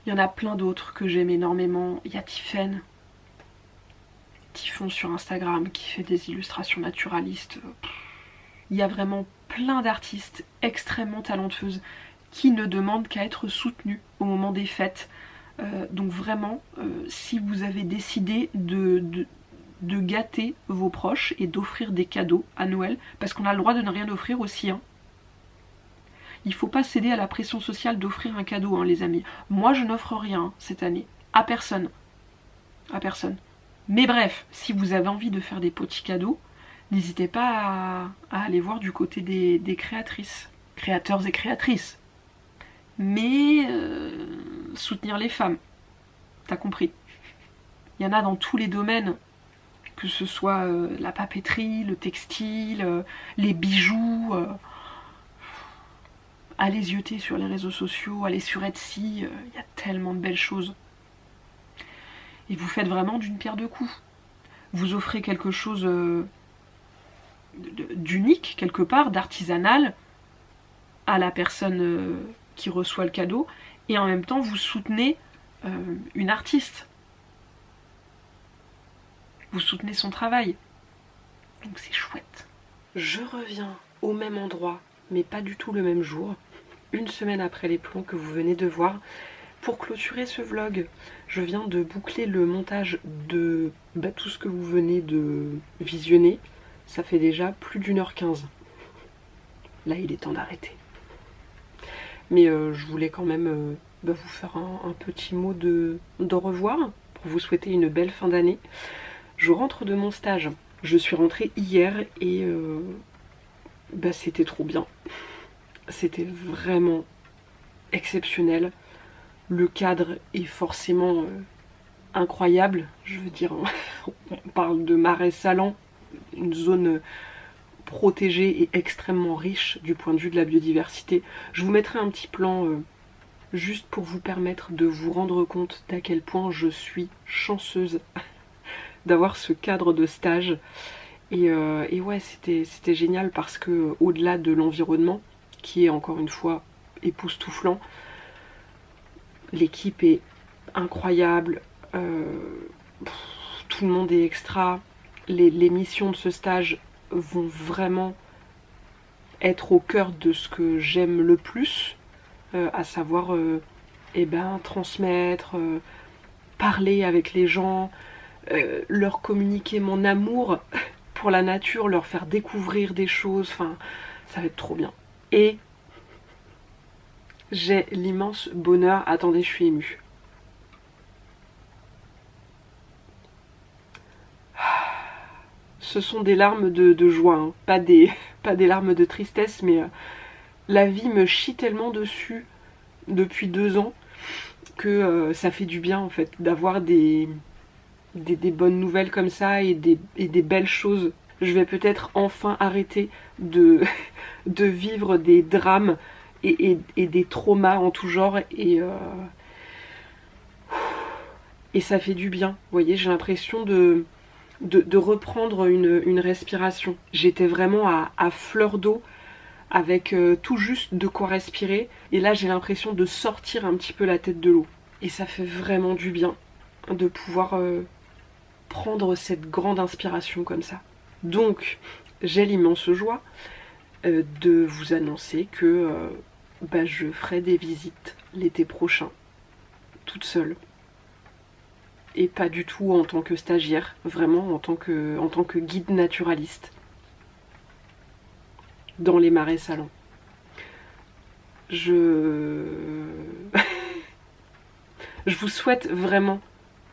Il y en a plein d'autres que j'aime énormément. Il y a Tiffen sur Instagram qui fait des illustrations naturalistes. Il y a vraiment plein d'artistes extrêmement talentueuses qui ne demandent qu'à être soutenues au moment des fêtes. Donc vraiment, si vous avez décidé de gâter vos proches et d'offrir des cadeaux à Noël, parce qu'on a le droit de ne rien offrir aussi, hein. Il faut pas céder à la pression sociale d'offrir un cadeau, hein, les amis. Moi, je n'offre rien cette année. À personne. À personne. Mais bref, si vous avez envie de faire des petits cadeaux, n'hésitez pas à aller voir du côté des créatrices. Créateurs et créatrices. Mais soutenir les femmes. T'as compris. Il y en a dans tous les domaines. Que ce soit la papeterie, le textile, les bijoux... Allez zioter sur les réseaux sociaux, allez sur Etsy, il y a tellement de belles choses. Et vous faites vraiment d'une pierre deux coups. Vous offrez quelque chose d'unique, quelque part, d'artisanal, à la personne qui reçoit le cadeau, et en même temps vous soutenez une artiste. Vous soutenez son travail. Donc c'est chouette. Je reviens au même endroit, mais pas du tout le même jour, 1 semaine après les plans que vous venez de voir. Pour clôturer ce vlog, je viens de boucler le montage de tout ce que vous venez de visionner. Ça fait déjà plus d'1h15. Là, il est temps d'arrêter. Mais je voulais quand même vous faire un petit mot de revoir, pour vous souhaiter une belle fin d'année. Je rentre de mon stage. Je suis rentrée hier et c'était trop bien. C'était vraiment exceptionnel. Le cadre est forcément incroyable. Je veux dire, on parle de Marais Salants, une zone protégée et extrêmement riche du point de vue de la biodiversité. Je vous mettrai un petit plan juste pour vous permettre de vous rendre compte d'à quel point je suis chanceuse d'avoir ce cadre de stage. Et ouais, c'était génial parce que au-delà de l'environnement, qui est encore une fois époustouflant, l'équipe est incroyable, tout le monde est extra, les missions de ce stage vont vraiment être au cœur de ce que j'aime le plus, à savoir transmettre, parler avec les gens, leur communiquer mon amour pour la nature, leur faire découvrir des choses, enfin ça va être trop bien. Et j'ai l'immense bonheur, attendez, je suis émue. Ce sont des larmes de joie, hein. Pas des larmes de tristesse, mais la vie me chie tellement dessus depuis 2 ans que ça fait du bien en fait d'avoir des bonnes nouvelles comme ça et des belles choses. Je vais peut-être enfin arrêter de vivre des drames et des traumas en tout genre et ça fait du bien. Vous voyez, j'ai l'impression de reprendre une respiration. J'étais vraiment à fleur d'eau avec tout juste de quoi respirer et là j'ai l'impression de sortir un petit peu la tête de l'eau. Et ça fait vraiment du bien de pouvoir prendre cette grande inspiration comme ça. Donc j'ai l'immense joie de vous annoncer que je ferai des visites l'été prochain, toute seule. Et pas du tout en tant que stagiaire, vraiment en tant que guide naturaliste dans les Marais Salants. Je vous souhaite vraiment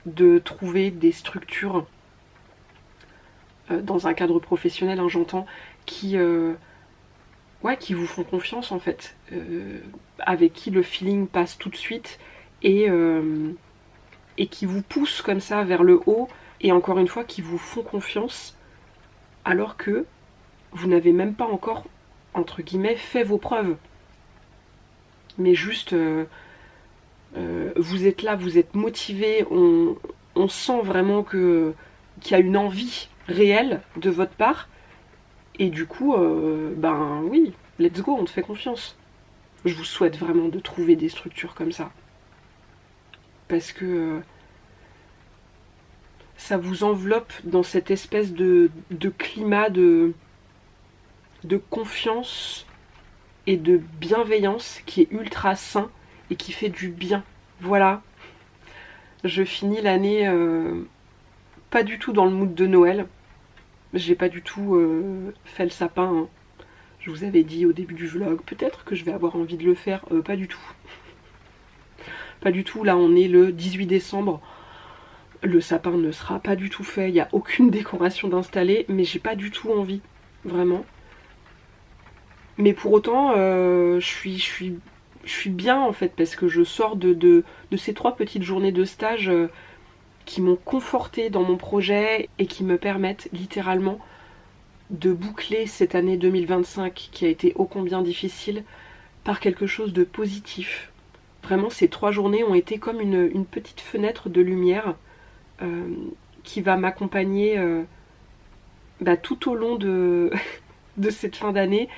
de trouver des structures dans un cadre professionnel, hein, j'entends, qui vous font confiance en fait, avec qui le feeling passe tout de suite et qui vous poussent comme ça vers le haut et encore une fois qui vous font confiance alors que vous n'avez même pas encore, entre guillemets, fait vos preuves. mais juste vous êtes là, vous êtes motivé, on sent vraiment qu'il y a une envie réelle de votre part, et du coup, ben oui, let's go, on te fait confiance. Je vous souhaite vraiment de trouver des structures comme ça. Parce que ça vous enveloppe dans cette espèce de climat de confiance et de bienveillance qui est ultra sain et qui fait du bien. Voilà. Je finis l'année pas du tout dans le mood de Noël. J'ai pas du tout fait le sapin, hein. Je vous avais dit au début du vlog, peut-être que je vais avoir envie de le faire. Pas du tout. Pas du tout. Là, on est le 18 décembre. Le sapin ne sera pas du tout fait. Il n'y a aucune décoration d'installer. Mais j'ai pas du tout envie. Vraiment. Mais pour autant, je suis bien en fait. Parce que je sors de ces 3 petites journées de stage qui m'ont confortée dans mon projet. Et qui me permettent littéralement de boucler cette année 2025 qui a été ô combien difficile par quelque chose de positif. Vraiment, ces 3 journées ont été comme une petite fenêtre de lumière qui va m'accompagner tout au long de cette fin d'année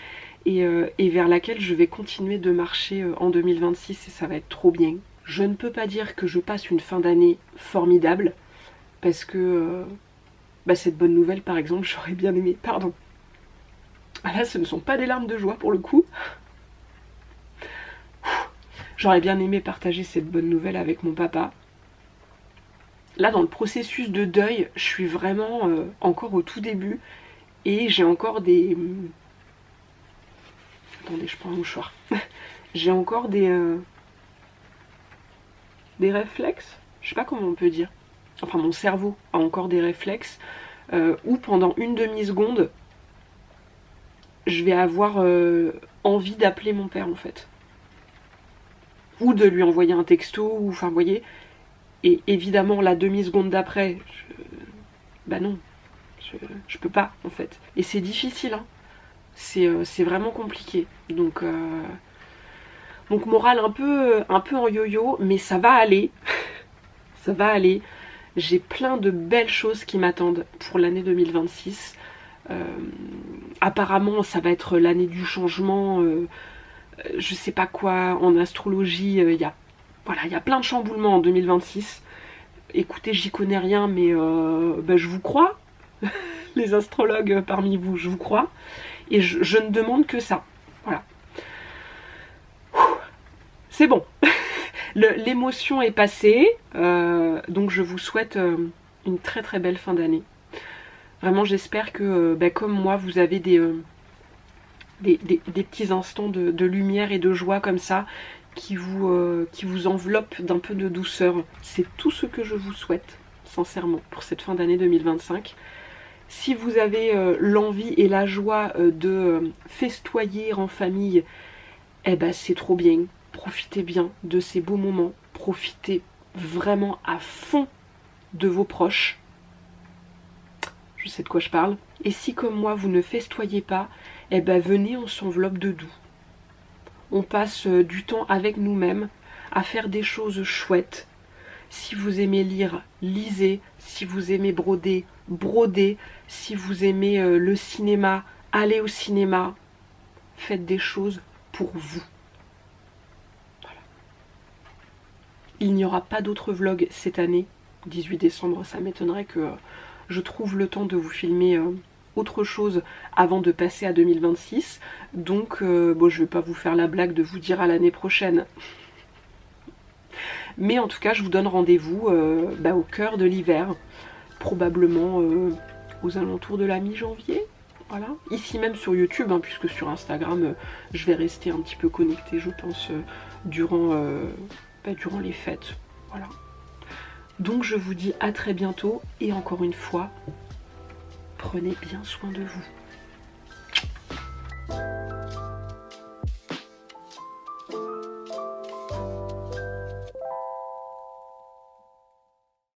et vers laquelle je vais continuer de marcher en 2026 et ça va être trop bien. Je ne peux pas dire que je passe une fin d'année formidable parce que cette bonne nouvelle par exemple, j'aurais bien aimé... Pardon. Là, ce ne sont pas des larmes de joie pour le coup. J'aurais bien aimé partager cette bonne nouvelle avec mon papa. Là, dans le processus de deuil, je suis vraiment encore au tout début. Et j'ai encore des... Attendez, je prends un mouchoir. J'ai encore des réflexes. Je sais pas comment on peut dire. Enfin, mon cerveau a encore des réflexes où pendant une demi-seconde, je vais avoir envie d'appeler mon père en fait. Ou de lui envoyer un texto, ou enfin vous voyez. Et évidemment la demi-seconde d'après, non, je peux pas en fait. Et c'est difficile, hein. C'est vraiment compliqué. Donc moral un peu en yo-yo, mais ça va aller. Ça va aller. J'ai plein de belles choses qui m'attendent pour l'année 2026. Apparemment ça va être l'année du changement, je sais pas quoi, en astrologie, il y a plein de chamboulements en 2026. Écoutez, j'y connais rien, mais je vous crois. Les astrologues parmi vous, je vous crois. Et je ne demande que ça. Voilà. C'est bon. L'émotion est passée. Donc je vous souhaite une très très belle fin d'année. Vraiment, j'espère que, comme moi, vous avez des petits instants de lumière et de joie comme ça qui vous enveloppent d'un peu de douceur. C'est tout ce que je vous souhaite, sincèrement, pour cette fin d'année 2025. Si vous avez l'envie et la joie de festoyer en famille, c'est trop bien. Profitez bien de ces beaux moments. Profitez vraiment à fond de vos proches. Je sais de quoi je parle. Et si comme moi vous ne festoyez pas, venez, on s'enveloppe de doux. On passe du temps avec nous-mêmes à faire des choses chouettes. Si vous aimez lire, lisez. Si vous aimez broder, brodez. Si vous aimez le cinéma, allez au cinéma. Faites des choses pour vous. Voilà. Il n'y aura pas d'autres vlogs cette année. 18 décembre, ça m'étonnerait que je trouve le temps de vous filmer autre chose avant de passer à 2026. Donc je vais pas vous faire la blague de vous dire à l'année prochaine. Mais en tout cas, je vous donne rendez-vous au cœur de l'hiver. Probablement aux alentours de la mi-janvier. Voilà. Ici même sur YouTube, hein, puisque sur Instagram, je vais rester un petit peu connectée, je pense, durant les fêtes. Voilà. Donc je vous dis à très bientôt et encore une fois, prenez bien soin de vous.